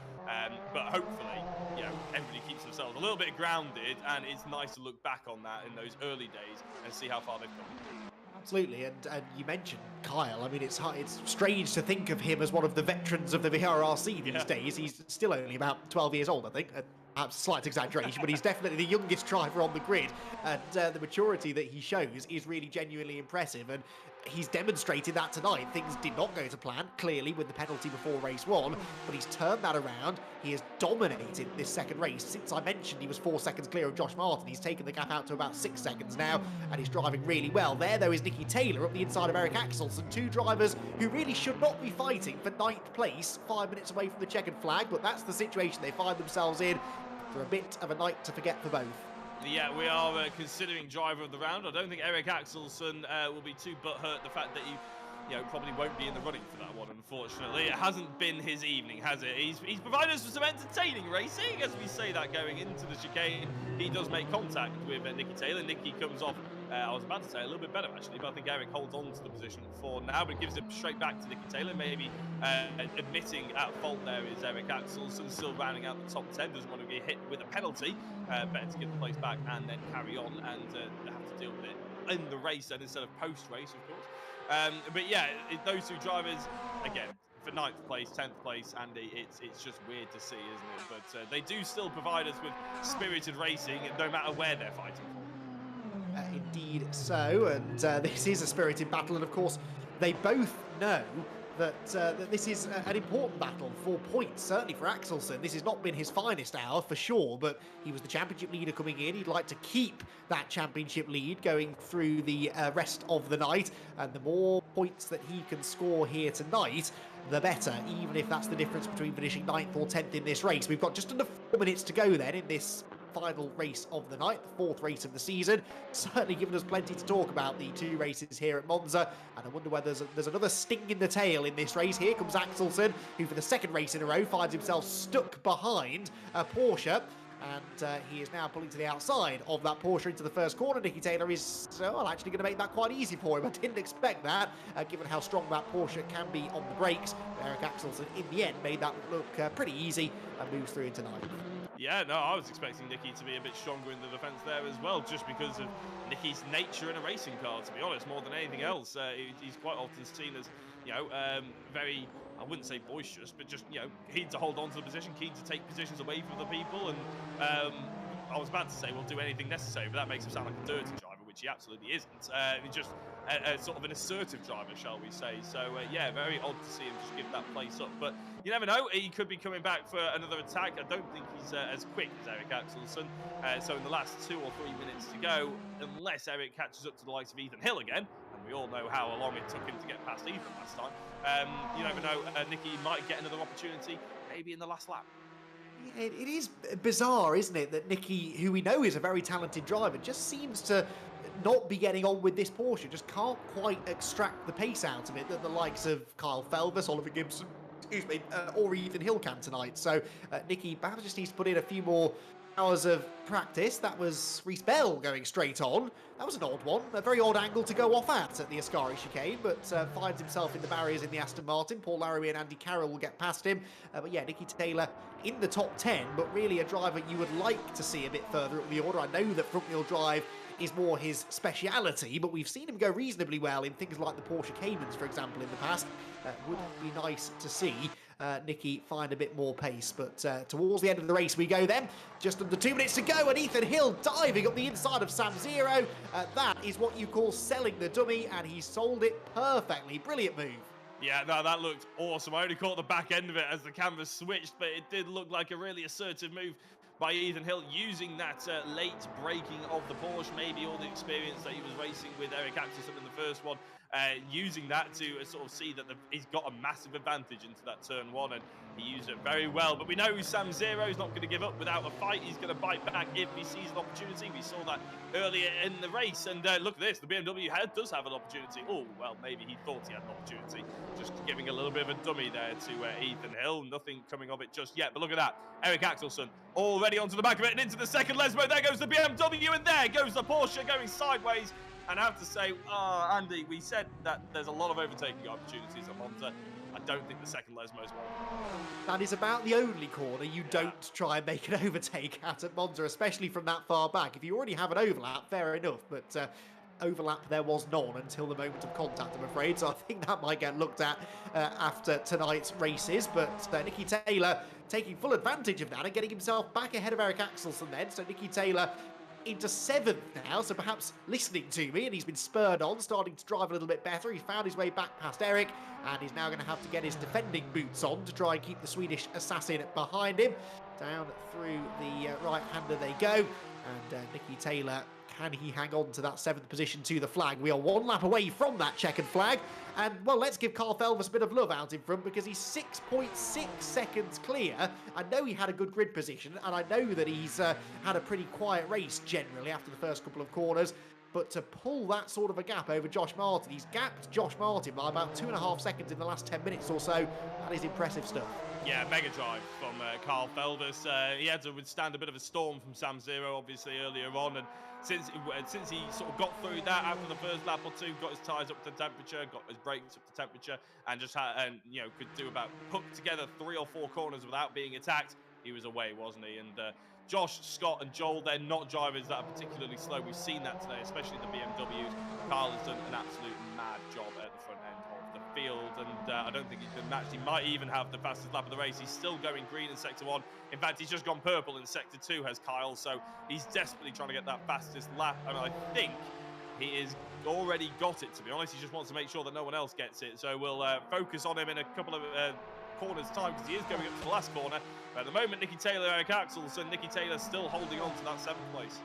But hopefully, everybody keeps themselves a little bit grounded, and it's nice to look back on that in those early days and see how far they've come. Absolutely, and you mentioned Kyle. I mean, it's strange to think of him as one of the veterans of the VRRC these days. He's still only about 12 years old, I think. Perhaps a slight exaggeration, but he's definitely the youngest driver on the grid. And the maturity that he shows is really genuinely impressive. And he's demonstrated that tonight. Things did not go to plan, clearly, with the penalty before race one, but he's turned that around. He has dominated this second race. Since I mentioned he was 4 seconds clear of Josh Martin, he's taken the gap out to about 6 seconds now, and he's driving really well. There, though, is Nicky Taylor up the inside of Eric Axelsen, two drivers who really should not be fighting for 9th place, 5 minutes away from the checkered flag, but that's the situation they find themselves in. For a bit of a night to forget for both. Yeah, we are considering driver of the round. I don't think Eric Axelsen will be too butthurt the fact that he probably won't be in the running for that one, unfortunately. It hasn't been his evening, has it? He's provided us with some entertaining racing, as we say that going into the chicane. He does make contact with Nicky Taylor. Nicky comes off, I was about to say, a little bit better, actually, but I think Eric holds on to the position for now, but gives it straight back to Nicky Taylor. Maybe admitting at fault there is Eric Axelsen, still rounding out the top 10, doesn't want to get hit with a penalty. Better to give the place back and then carry on and have to deal with it in the race then instead of post-race, of course. But yeah, those two drivers, again, for 9th place, 10th place, Andy, it's just weird to see, isn't it? But they do still provide us with spirited racing, no matter where they're fighting for. Indeed so, and this is a spirited battle, and of course, they both know that this is an important battle for points, certainly for Axelsen. This has not been his finest hour, for sure, but he was the championship leader coming in. He'd like to keep that championship lead going through the rest of the night, and the more points that he can score here tonight, the better, even if that's the difference between finishing 9th or 10th in this race. We've got just under 4 minutes to go then in this final race of the night, the 4th race of the season. Certainly given us plenty to talk about, the 2 races here at Monza, and I wonder whether there's another sting in the tail in this race. Here comes Axelsen, who for the 2nd race in a row finds himself stuck behind a Porsche, and he is now pulling to the outside of that Porsche into the first corner. Nicky Taylor is actually going to make that quite easy for him. I didn't expect that, given how strong that Porsche can be on the brakes. Eric Axelsen, in the end, made that look pretty easy and moves through into 9th. Yeah, no, I was expecting Nicky to be a bit stronger in the defence there as well, just because of Nicky's nature in a racing car, to be honest, more than anything else. He's quite often seen as, very, I wouldn't say boisterous, but just, keen to hold on to the position, keen to take positions away from the people. And I was about to say, we'll do anything necessary, but that makes him sound like a dirty driver, which he absolutely isn't. He's just a sort of an assertive driver, shall we say. So, yeah, very odd to see him just give that place up. But you never know, he could be coming back for another attack. I don't think he's as quick as Eric Axelsen. So in the last 2 or 3 minutes to go, unless Eric catches up to the likes of Ethan Hill again, and we all know how long it took him to get past Ethan last time, you never know, Nicky might get another opportunity, maybe in the last lap. It is bizarre, isn't it, that Nicky, who we know is a very talented driver, just seems to not be getting on with this Porsche, just can't quite extract the pace out of it that the likes of Kyle Felbers, Oliver Gibson, or Ethan Hill can tonight. So Nicky perhaps just needs to put in a few more hours of practice. That was Reece Bell going straight on. That was an odd one, a very odd angle to go off at the Ascari chicane, but finds himself in the barriers in the Aston Martin. Paul Laramie and Andy Carroll will get past him. But yeah, Nicky Taylor in the top 10, but really a driver you would like to see a bit further up the order. I know that front-wheel drive is more his speciality, but we've seen him go reasonably well in things like the Porsche Caymans, for example, in the past. Would be nice to see. Nicky find a bit more pace. But towards the end of the race we go then. Just under 2 minutes to go, and Ethan Hill diving up the inside of Sam Zero. That is what you call selling the dummy, and he sold it perfectly. Brilliant move. Yeah, no, that looked awesome. I only caught the back end of it as the canvas switched, but it did look like a really assertive move by Ethan Hill, using that late braking of the Porsche, maybe all the experience that he was racing with Eric Axelson in the first one, using that to sort of see that he's got a massive advantage into that turn one, and he used it very well. But we know Sam Zero is not going to give up without a fight. He's going to bite back if he sees an opportunity. We saw that earlier in the race, and look at this, the BMW does have an opportunity. Oh, well, maybe he thought he had an opportunity, just giving a little bit of a dummy there to Ethan Hill. Nothing coming of it just yet, but look at that, Eric Axelson already onto the back of it and into the second Lesmo. There goes the BMW, and there goes the Porsche going sideways. And I have to say, Andy, we said that there's a lot of overtaking opportunities at Monza. I don't think the second Lesmo is one. That is about the only corner you don't try and make an overtake at Monza, especially from that far back. If you already have an overlap, fair enough, but overlap there was none until the moment of contact, I'm afraid. So I think that might get looked at after tonight's races. But Nicky Taylor taking full advantage of that and getting himself back ahead of Eric Axelson then. So Nicky Taylor into 7th now, so perhaps listening to me, and he's been spurred on, starting to drive a little bit better. He found his way back past Eric, and he's now going to have to get his defending boots on to try and keep the Swedish assassin behind him. Down through the right-hander they go, and Nicky Taylor, can he hang on to that 7th position to the flag? We are 1 lap away from that checkered flag. And, well, let's give Carl Felvis a bit of love out in front, because he's 6.6 seconds clear. I know he had a good grid position, and I know that he's had a pretty quiet race generally after the first couple of corners. But to pull that sort of a gap over Josh Martin, he's gapped Josh Martin by about 2.5 seconds in the last 10 minutes or so. That is impressive stuff. Yeah, mega drive from Carl Felvis. He had to withstand a bit of a storm from Sam Zero, obviously, earlier on. And since he sort of got through that after the first lap or two, got his tyres up to temperature, got his brakes up to temperature, and just could do about put together 3 or 4 corners without being attacked, he was away, wasn't he? And Josh, Scott, and Joel, they're not drivers that are particularly slow. We've seen that today, especially the BMWs. Carl has done an absolute mad job at the front end of the field, and I don't think he's been matched. He might even have the fastest lap of the race. He's still going green in Sector 1. In fact, he's just gone purple in Sector 2, has Kyle, so he's desperately trying to get that fastest lap, and I think he has already got it, to be honest. He just wants to make sure that no one else gets it, so we'll focus on him in a couple of corners time, because he is going up to the last corner. But at the moment, Nicky Taylor, Eric Axelson, Nicky Taylor still holding on to that 7th place.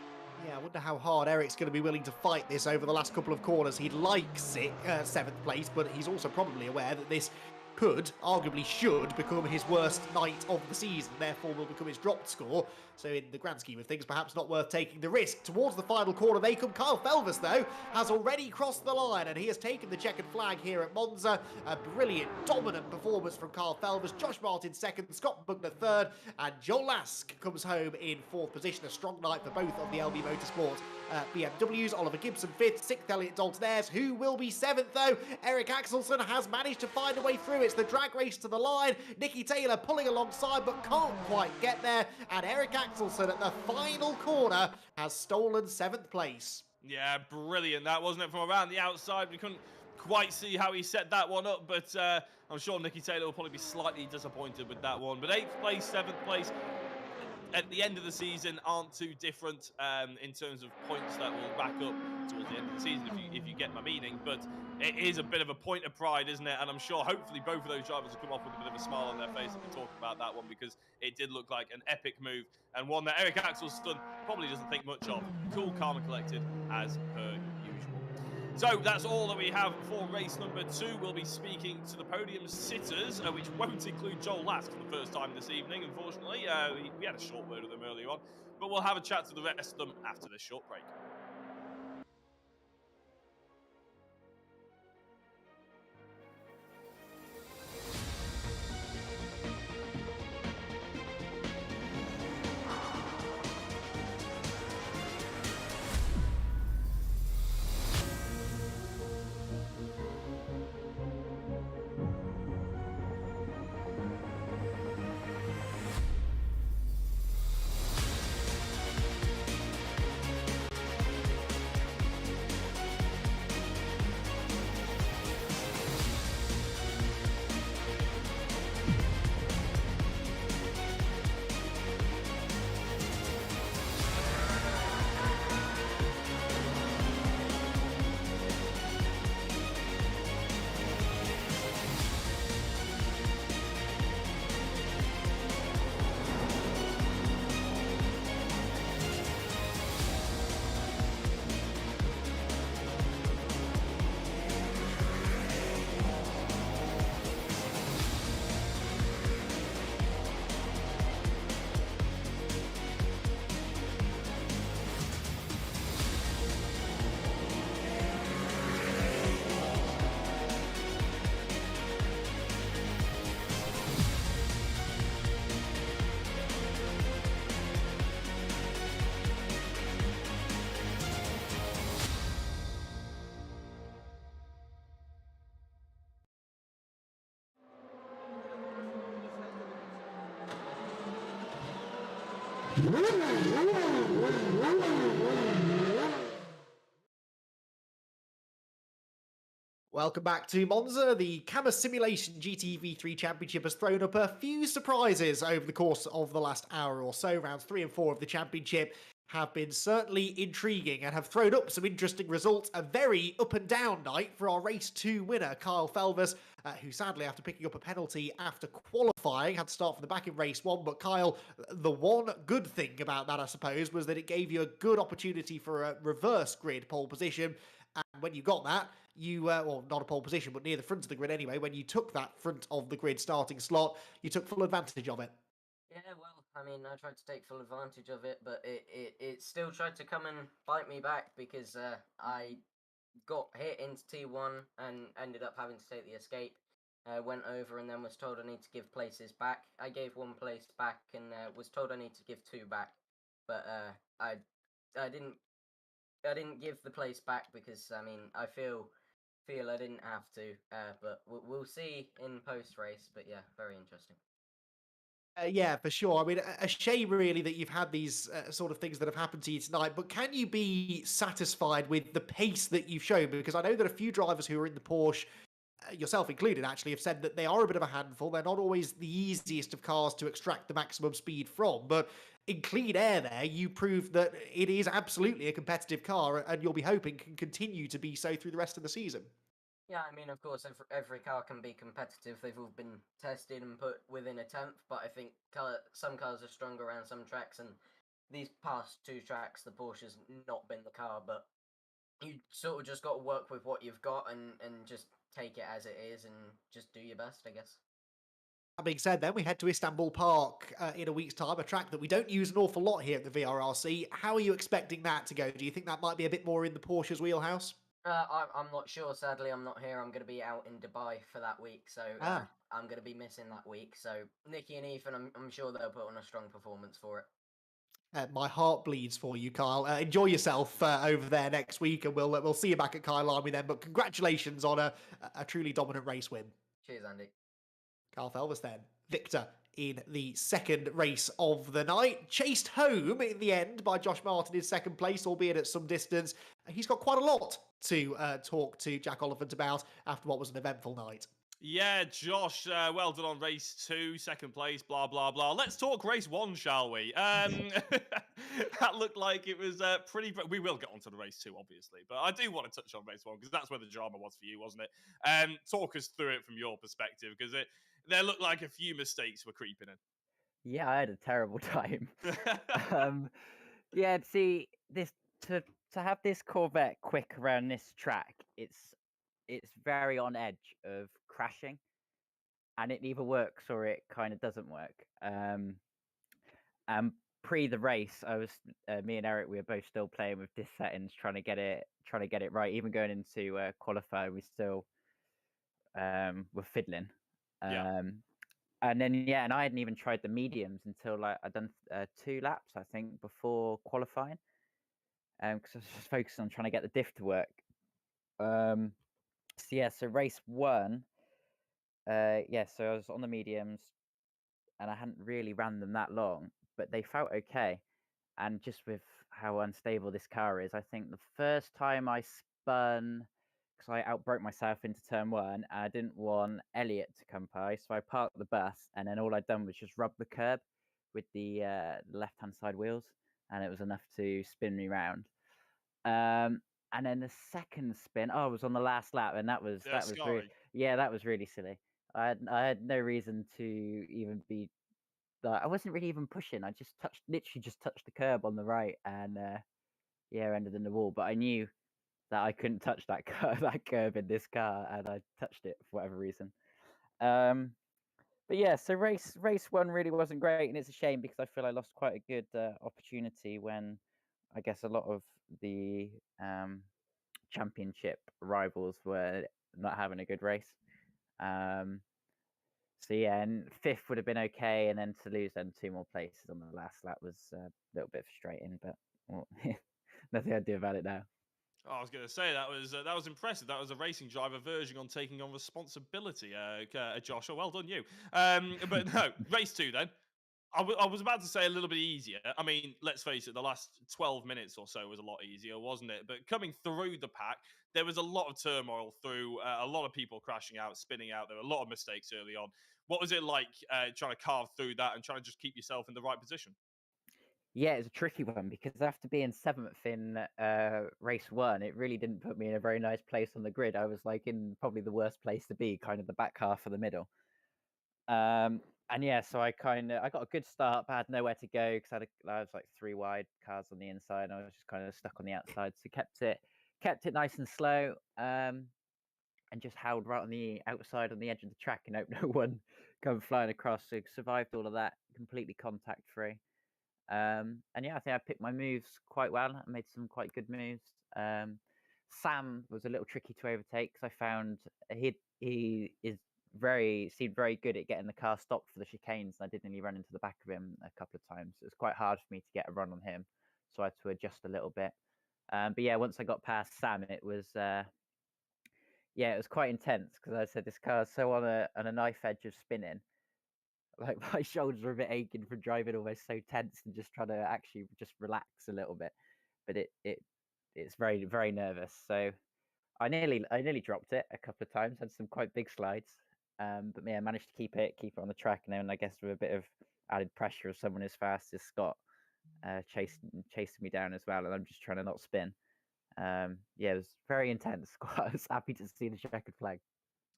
Yeah, I wonder how hard Eric's going to be willing to fight this over the last couple of corners. He'd like 7th place, but he's also probably aware that this could, arguably should, become his worst night of the season, therefore will become his dropped score. So in the grand scheme of things, perhaps not worth taking the risk. Towards the final corner they come. Kyle Felvis, though, has already crossed the line, and he has taken the checkered flag here at Monza. A brilliant, dominant performance from Kyle Felvis. Josh Martin 2nd, Scott Bugner 3rd, and Joel Lask comes home in 4th position. A strong night for both of the LB Motorsport BMWs. Oliver Gibson 5th, 6th Elliot Dalton-Ayres, who will be 7th, though. Eric Axelson has managed to find a way through. It's the drag race to the line. Nicky Taylor pulling alongside, but can't quite get there. And Eric Axelson at the final corner has stolen 7th place. Yeah, brilliant. That wasn't it from around the outside. We couldn't quite see how he set that one up, but I'm sure Nicky Taylor will probably be slightly disappointed with that one. But 8th place, 7th place, at the end of the season aren't too different in terms of points that will back up towards the end of the season, if you get my meaning. But it is a bit of a point of pride, isn't it? And I'm sure hopefully both of those drivers will come off with a bit of a smile on their face if we talk about that one, because it did look like an epic move, and one that Eric Axelson probably doesn't think much of. Cool, calm and collected as per usual. So that's all that we have for race number 2. We'll be speaking to the podium sitters, which won't include Joel Lask for the first time this evening, unfortunately. We had a short word with them earlier on, but we'll have a chat to the rest of them after this short break. Welcome back to Monza. The Cammus Simulation GTV3 Championship has thrown up a few surprises over the course of the last hour or so. Rounds 3 and 4 of the championship have been certainly intriguing and have thrown up some interesting results. A very up and down night for our race 2 winner, Kyle Felvers, who sadly, after picking up a penalty after qualifying, had to start from the back in race 1. But Kyle, the one good thing about that, I suppose, was that it gave you a good opportunity for a reverse grid pole position. And when you got that, you, well, not a pole position, but near the front of the grid anyway, when you took that front of the grid starting slot, you took full advantage of it. Yeah, well, I mean, I tried to take full advantage of it, but it still tried to come and bite me back because I got hit into T1 and ended up having to take the escape. Went over and then was told I need to give places back. I gave 1 place back and was told I need to give 2 back, but I didn't give the place back because I mean I feel I didn't have to, but we'll see in post race. But yeah, very interesting. Yeah, for sure. I mean, a shame really that you've had these sort of things that have happened to you tonight, but can you be satisfied with the pace that you've shown? Because I know that a few drivers who are in the Porsche, yourself included actually, have said that they are a bit of a handful. They're not always the easiest of cars to extract the maximum speed from, but in clean air there, you proved that it is absolutely a competitive car, and you'll be hoping can continue to be so through the rest of the season. Yeah, I mean, of course, every car can be competitive. They've all been tested and put within a tenth, but I think some cars are stronger around some tracks, and these past 2 tracks, the Porsche's not been the car, but you sort of just got to work with what you've got and just take it as it is and just do your best, I guess. That being said, then we head to Istanbul Park in a week's time, a track that we don't use an awful lot here at the VRRC. How are you expecting that to go? Do you think that might be a bit more in the Porsche's wheelhouse? I'm not sure. Sadly, I'm not here. I'm going to be out in Dubai for that week, so I'm going to be missing that week. So Nikki and Ethan, I'm sure they'll put on a strong performance for it. My heart bleeds for you, Kyle. Enjoy yourself over there next week, and we'll see you back at Kyle Army then. But congratulations on a truly dominant race win. Cheers, Andy. Kyle Felvers then, victor in the second race of the night. Chased home in the end by Josh Martin in second place, albeit at some distance. He's got quite a lot to talk to Jack Oliphant about after what was an eventful night. Yeah, Josh, well done on race 2, second place, blah, blah, blah. Let's talk race 1, shall we? That looked like it was pretty... We will get onto the race 2, obviously, but I do want to touch on race 1, because that's where the drama was for you, wasn't it? Talk us through it from your perspective, because there looked like a few mistakes were creeping in. Yeah, I had a terrible time. Yeah, see, this to have this Corvette quick around this track, it's very on edge of crashing, and it either works or it kind of doesn't work. Pre the race, I was me and Eric, we were both still playing with diff settings, trying to get it right. Even going into qualify, we still were fiddling. And then and I hadn't even tried the mediums until like I'd done 2 laps, I think, before qualifying, because I was just focusing on trying to get the diff to work. So race 1, so I was on the mediums, and I hadn't really ran them that long, but they felt okay. And just with how unstable this car is, I think the first time I spun, because I outbroke myself into turn 1, I didn't want Elliot to come by, so I parked the bus, and then all I'd done was just rub the curb with the left-hand side wheels, and it was enough to spin me round. And then the second spin, I was on the last lap, and that was really silly. I had no reason to even be. I wasn't really even pushing. I just literally touched the curb on the right, and ended in the wall. But I knew that I couldn't touch that curb in this car, and I touched it for whatever reason. But yeah, so race 1 really wasn't great, and it's a shame because I feel I lost quite a good opportunity when I guess a lot of the championship rivals were not having a good race. So yeah, and 5th would have been okay, and then to lose then 2 more places on the last lap was a little bit frustrating, but nothing I do about it now. Oh, I was going to say that was impressive. That was a racing driver verging on taking on responsibility, Josh. Oh, well done you. But no, race 2 then. I was about to say a little bit easier. I mean, let's face it, the last 12 minutes or so was a lot easier, wasn't it? But coming through the pack, there was a lot of turmoil through, a lot of people crashing out, spinning out. There were a lot of mistakes early on. What was it like trying to carve through that and trying to just keep yourself in the right position? Yeah, it's a tricky one because after being 7th in race 1, it really didn't put me in a very nice place on the grid. I was like in probably the worst place to be, kind of the back half of the middle. And yeah, so I got a good start, but I had nowhere to go because I was like 3 wide, cars on the inside, and I was just kind of stuck on the outside. So kept it nice and slow, and just held right on the outside on the edge of the track and hope no one come flying across. So survived all of that completely contact free. And yeah, I think I picked my moves quite well. I made some quite good moves. Sam was a little tricky to overtake because I found he seemed very good at getting the car stopped for the chicanes, and I did nearly run into the back of him a couple of times. It was quite hard for me to get a run on him, so I had to adjust a little bit. But yeah, once I got past Sam, it was quite intense because I said this car's so on a knife edge of spinning. Like my shoulders were a bit aching from driving almost so tense and just trying to actually just relax a little bit. But it's very, very nervous. So I nearly dropped it a couple of times, had some quite big slides. But yeah, I managed to keep it on the track, and then I guess with a bit of added pressure of someone as fast as Scott chasing me down as well, and I'm just trying to not spin. Yeah, it was very intense. I was happy to see the checkered flag.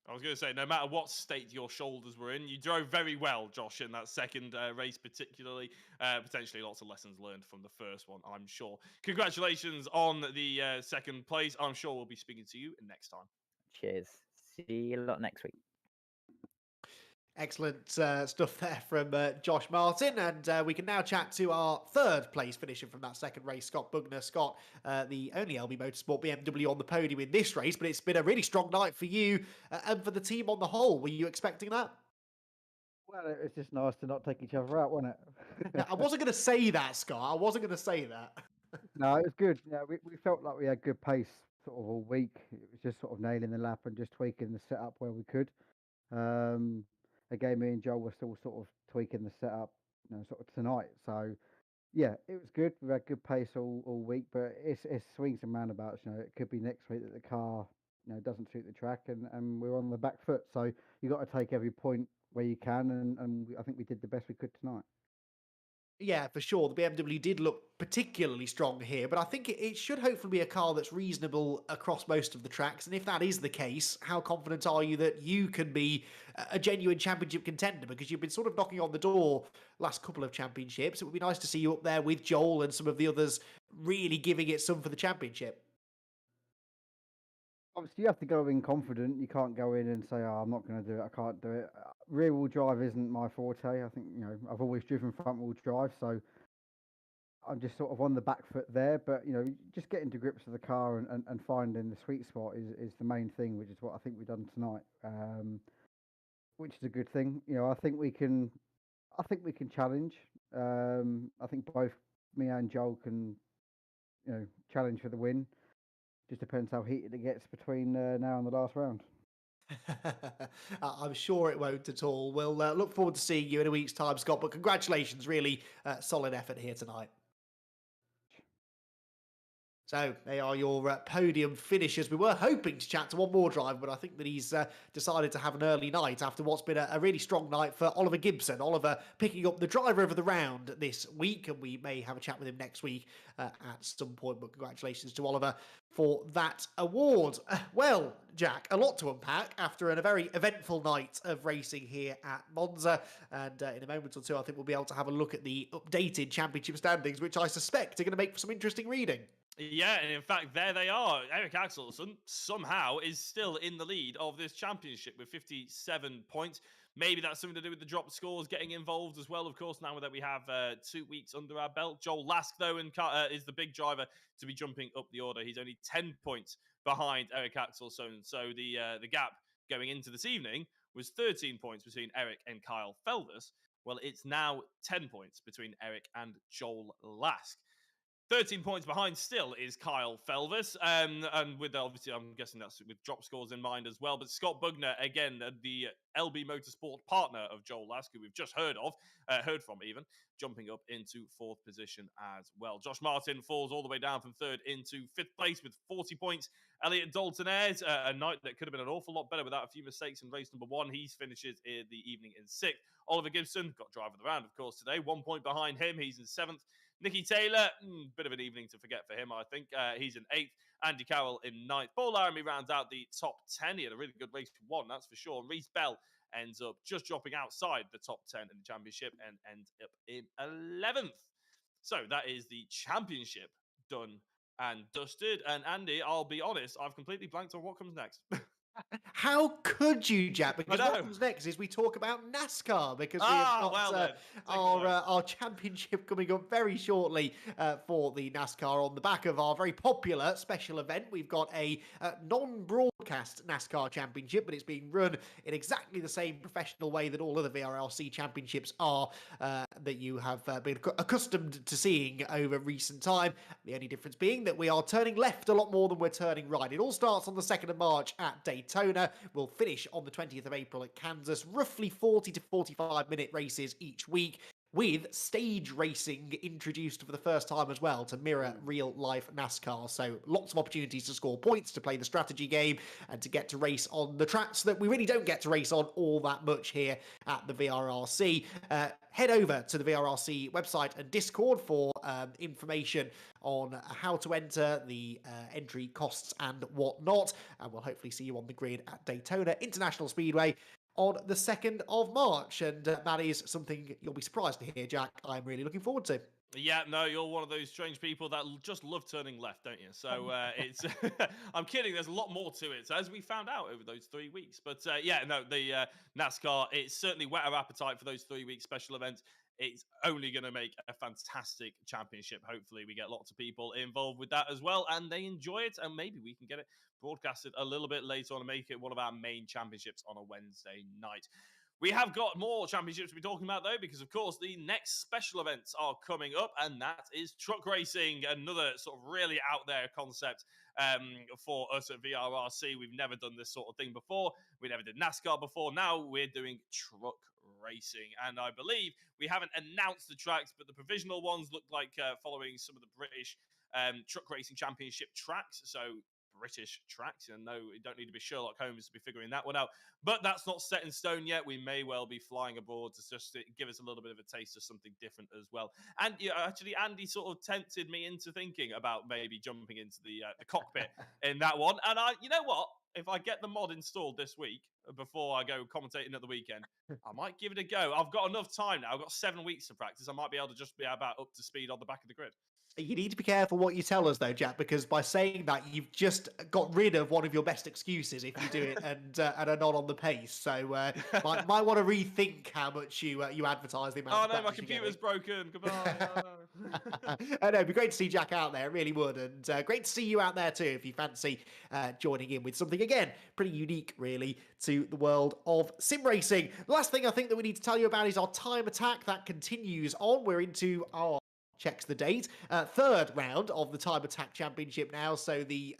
I was going to say, no matter what state your shoulders were in, you drove very well, Josh, in that second race, particularly. Potentially lots of lessons learned from the first one, I'm sure. Congratulations on the second place. I'm sure we'll be speaking to you next time. Cheers. See you a lot next week. Excellent stuff there from Josh Martin, and we can now chat to our third place finisher from that second race, Scott Bugner. Scott, the only LB Motorsport BMW on the podium in this race, but it's been a really strong night for you and for the team on the whole. Were you expecting that? Well, it was just nice to not take each other out, wasn't it? I wasn't going to say that, Scott. I wasn't going to say that. No, it was good. Yeah, we felt like we had good pace sort of all week. It was just sort of nailing the lap and just tweaking the setup where we could. Again, me and Joel were still sort of tweaking the setup, sort of tonight. So yeah, it was good. We had good pace all week, but it's swings and roundabouts. It could be next week that the car doesn't suit the track, and we're on the back foot. So you got to take every point where you can, and I think we did the best we could tonight. Yeah, for sure. The BMW did look particularly strong here, but I think it should hopefully be a car that's reasonable across most of the tracks. And if that is the case, how confident are you that you can be a genuine championship contender? Because you've been sort of knocking on the door last couple of championships. It would be nice to see you up there with Joel and some of the others really giving it some for the championship. Obviously, you have to go in confident. You can't go in and say, "Oh, I'm not going to do it. I can't do it." Rear-wheel drive isn't my forte. I think I've always driven front-wheel drive, so I'm just sort of on the back foot there. But just getting to grips with the car and finding the sweet spot is the main thing, which is what I think we've done tonight, which is a good thing. I think we can challenge. I think both me and Joel can challenge for the win. Just depends how heated it gets between now and the last round. I'm sure it won't at all. We'll look forward to seeing you in a week's time, Scott. But congratulations, really solid effort here tonight. So they are your podium finishers. We were hoping to chat to one more driver, but I think that he's decided to have an early night after what's been a really strong night for Oliver Gibson. Oliver picking up the driver of the round this week, and we may have a chat with him next week at some point. But congratulations to Oliver for that award. Well, Jack, a lot to unpack after a very eventful night of racing here at Monza. And in a moment or two, I think we'll be able to have a look at the updated championship standings, which I suspect are going to make for some interesting reading. Yeah, and in fact, there they are. Eric Axelsen somehow is still in the lead of this championship with 57 points. Maybe that's something to do with the drop scores getting involved as well, of course, now that we have 2 weeks under our belt. Joel Lask, though, is the big driver to be jumping up the order. He's only 10 points behind Eric Axelsen. So the gap going into this evening was 13 points between Eric and Kyle Felders. Well, it's now 10 points between Eric and Joel Lask. 13 points behind still is Kyle Felvis. And with obviously, I'm guessing that's with drop scores in mind as well. But Scott Bugner, again, the LB Motorsport partner of Joel Lask, who we've just heard from even, jumping up into 4th position as well. Josh Martin falls all the way down from 3rd into 5th place with 40 points. Elliot Dalton Ayres, a night that could have been an awful lot better without a few mistakes in race number 1. He finishes in the evening in 6th. Oliver Gibson got driver of the round, of course, today. 1 point behind him. He's in 7th. Nicky Taylor, bit of an evening to forget for him, I think. He's in 8th. Andy Carroll in 9th. Paul Laramie rounds out the top 10. He had a really good race for 1, that's for sure. Reece Bell ends up just dropping outside the top 10 in the championship and ends up in 11th. So that is the championship done and dusted. And Andy, I'll be honest, I've completely blanked on what comes next. How could you, Jack? Because I what know. comes next is we talk about NASCAR, because we Ah, have well got then. Take it away. our championship coming up very shortly for the NASCAR on the back of our very popular special event. We've got a non-broadcast NASCAR championship, but it's being run in exactly the same professional way that all other VRRC championships are, that you have been accustomed to seeing over recent time. The only difference being that we are turning left a lot more than we're turning right. It all starts on the 2nd of March at Daytona. We'll finish on the 20th of April at Kansas. Roughly 40 to 45-minute races each week, with stage racing introduced for the first time as well to mirror real-life NASCAR. So lots of opportunities to score points, to play the strategy game, and to get to race on the tracks that we really don't get to race on all that much here at the VRRC. Head over to the VRRC website and Discord for information on how to enter, the entry costs and whatnot. And we'll hopefully see you on the grid at Daytona International Speedway on the 2nd of March. And that is something you'll be surprised to hear, Jack, I'm really looking forward to. Yeah, no, you're one of those strange people that just love turning left, don't you? So it's, I'm kidding, there's a lot more to it, as we found out over those 3 weeks. But yeah, no, the NASCAR, it's certainly whet our appetite for those 3-week special events. It's only going to make a fantastic championship. Hopefully we get lots of people involved with that as well, and they enjoy it, and maybe we can get it broadcasted a little bit later on and make it one of our main championships on a Wednesday night. We have got more championships to be talking about, though, because, of course, the next special events are coming up, and that is truck racing, another sort of really out there concept for us at VRRC. We've never done this sort of thing before. We never did NASCAR before. Now we're doing truck racing, and I believe we haven't announced the tracks, but the provisional ones look like following some of the British truck racing championship tracks. So British tracks, and no, you don't need to be Sherlock Holmes to be figuring that one out. But that's not set in stone yet. We may well be flying abroad to just give us a little bit of a taste of something different as well. And actually, Andy sort of tempted me into thinking about maybe jumping into the cockpit in that one. And you know what? If I get the mod installed this week before I go commentating at the weekend, I might give it a go. I've got enough time now. I've got 7 weeks to practice. I might be able to just be about up to speed on the back of the grid. You need to be careful what you tell us, though, Jack, because by saying that, you've just got rid of one of your best excuses if you do it and are not on the pace. So might want to rethink how much you advertise the amount. Oh no, my computer's broken. Goodbye. I know, it'd be great to see Jack out there. It really would, and great to see you out there too. If you fancy joining in with something again pretty unique, really, to the world of sim racing. The last thing I think that we need to tell you about is our time attack that continues on. We're into our checks the date. 3rd round of the Time Attack Championship now. So the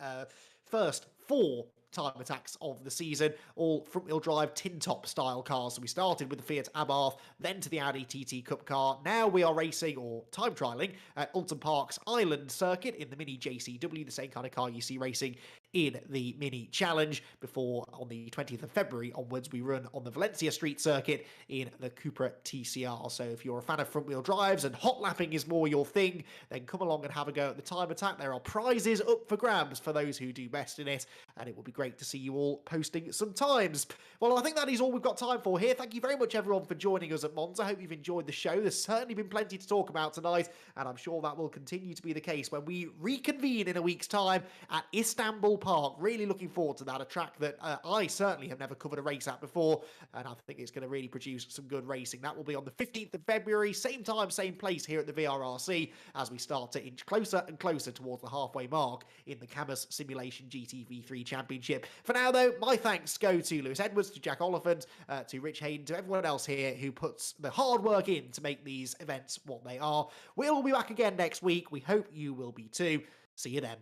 first 4 time attacks of the season, all front-wheel drive tin-top style cars. So we started with the Fiat Abarth, then to the Audi TT Cup car. Now we are racing, or time trialling, at Alton Park's Island circuit in the Mini JCW, the same kind of car you see racing in the Mini Challenge, before on the 20th of February onwards we run on the Valencia Street circuit in the Cupra TCR. So if you're a fan of front-wheel drives and hot lapping is more your thing, then come along and have a go at the time attack. There are prizes up for grabs for those who do best in it, and it will be great to see you all posting some times. Well, I think that is all we've got time for here. Thank you very much, everyone, for joining us at Monza. I hope you've enjoyed the show. There's certainly been plenty to talk about tonight, and I'm sure that will continue to be the case when we reconvene in a week's time at Istanbul, Park. Really looking forward to that. A track that I certainly have never covered a race at before, and I think it's going to really produce some good racing. That will be on the 15th of February, same time, same place here at the VRRC, as we start to inch closer and closer towards the halfway mark in the Cammus Simulation GTV3 Championship. For now, though, my thanks go to Lewis Edwards, to Jack Oliphant, to Rich Hayden, to everyone else here who puts the hard work in to make these events what they are. We'll be back again next week. We hope you will be too. See you then.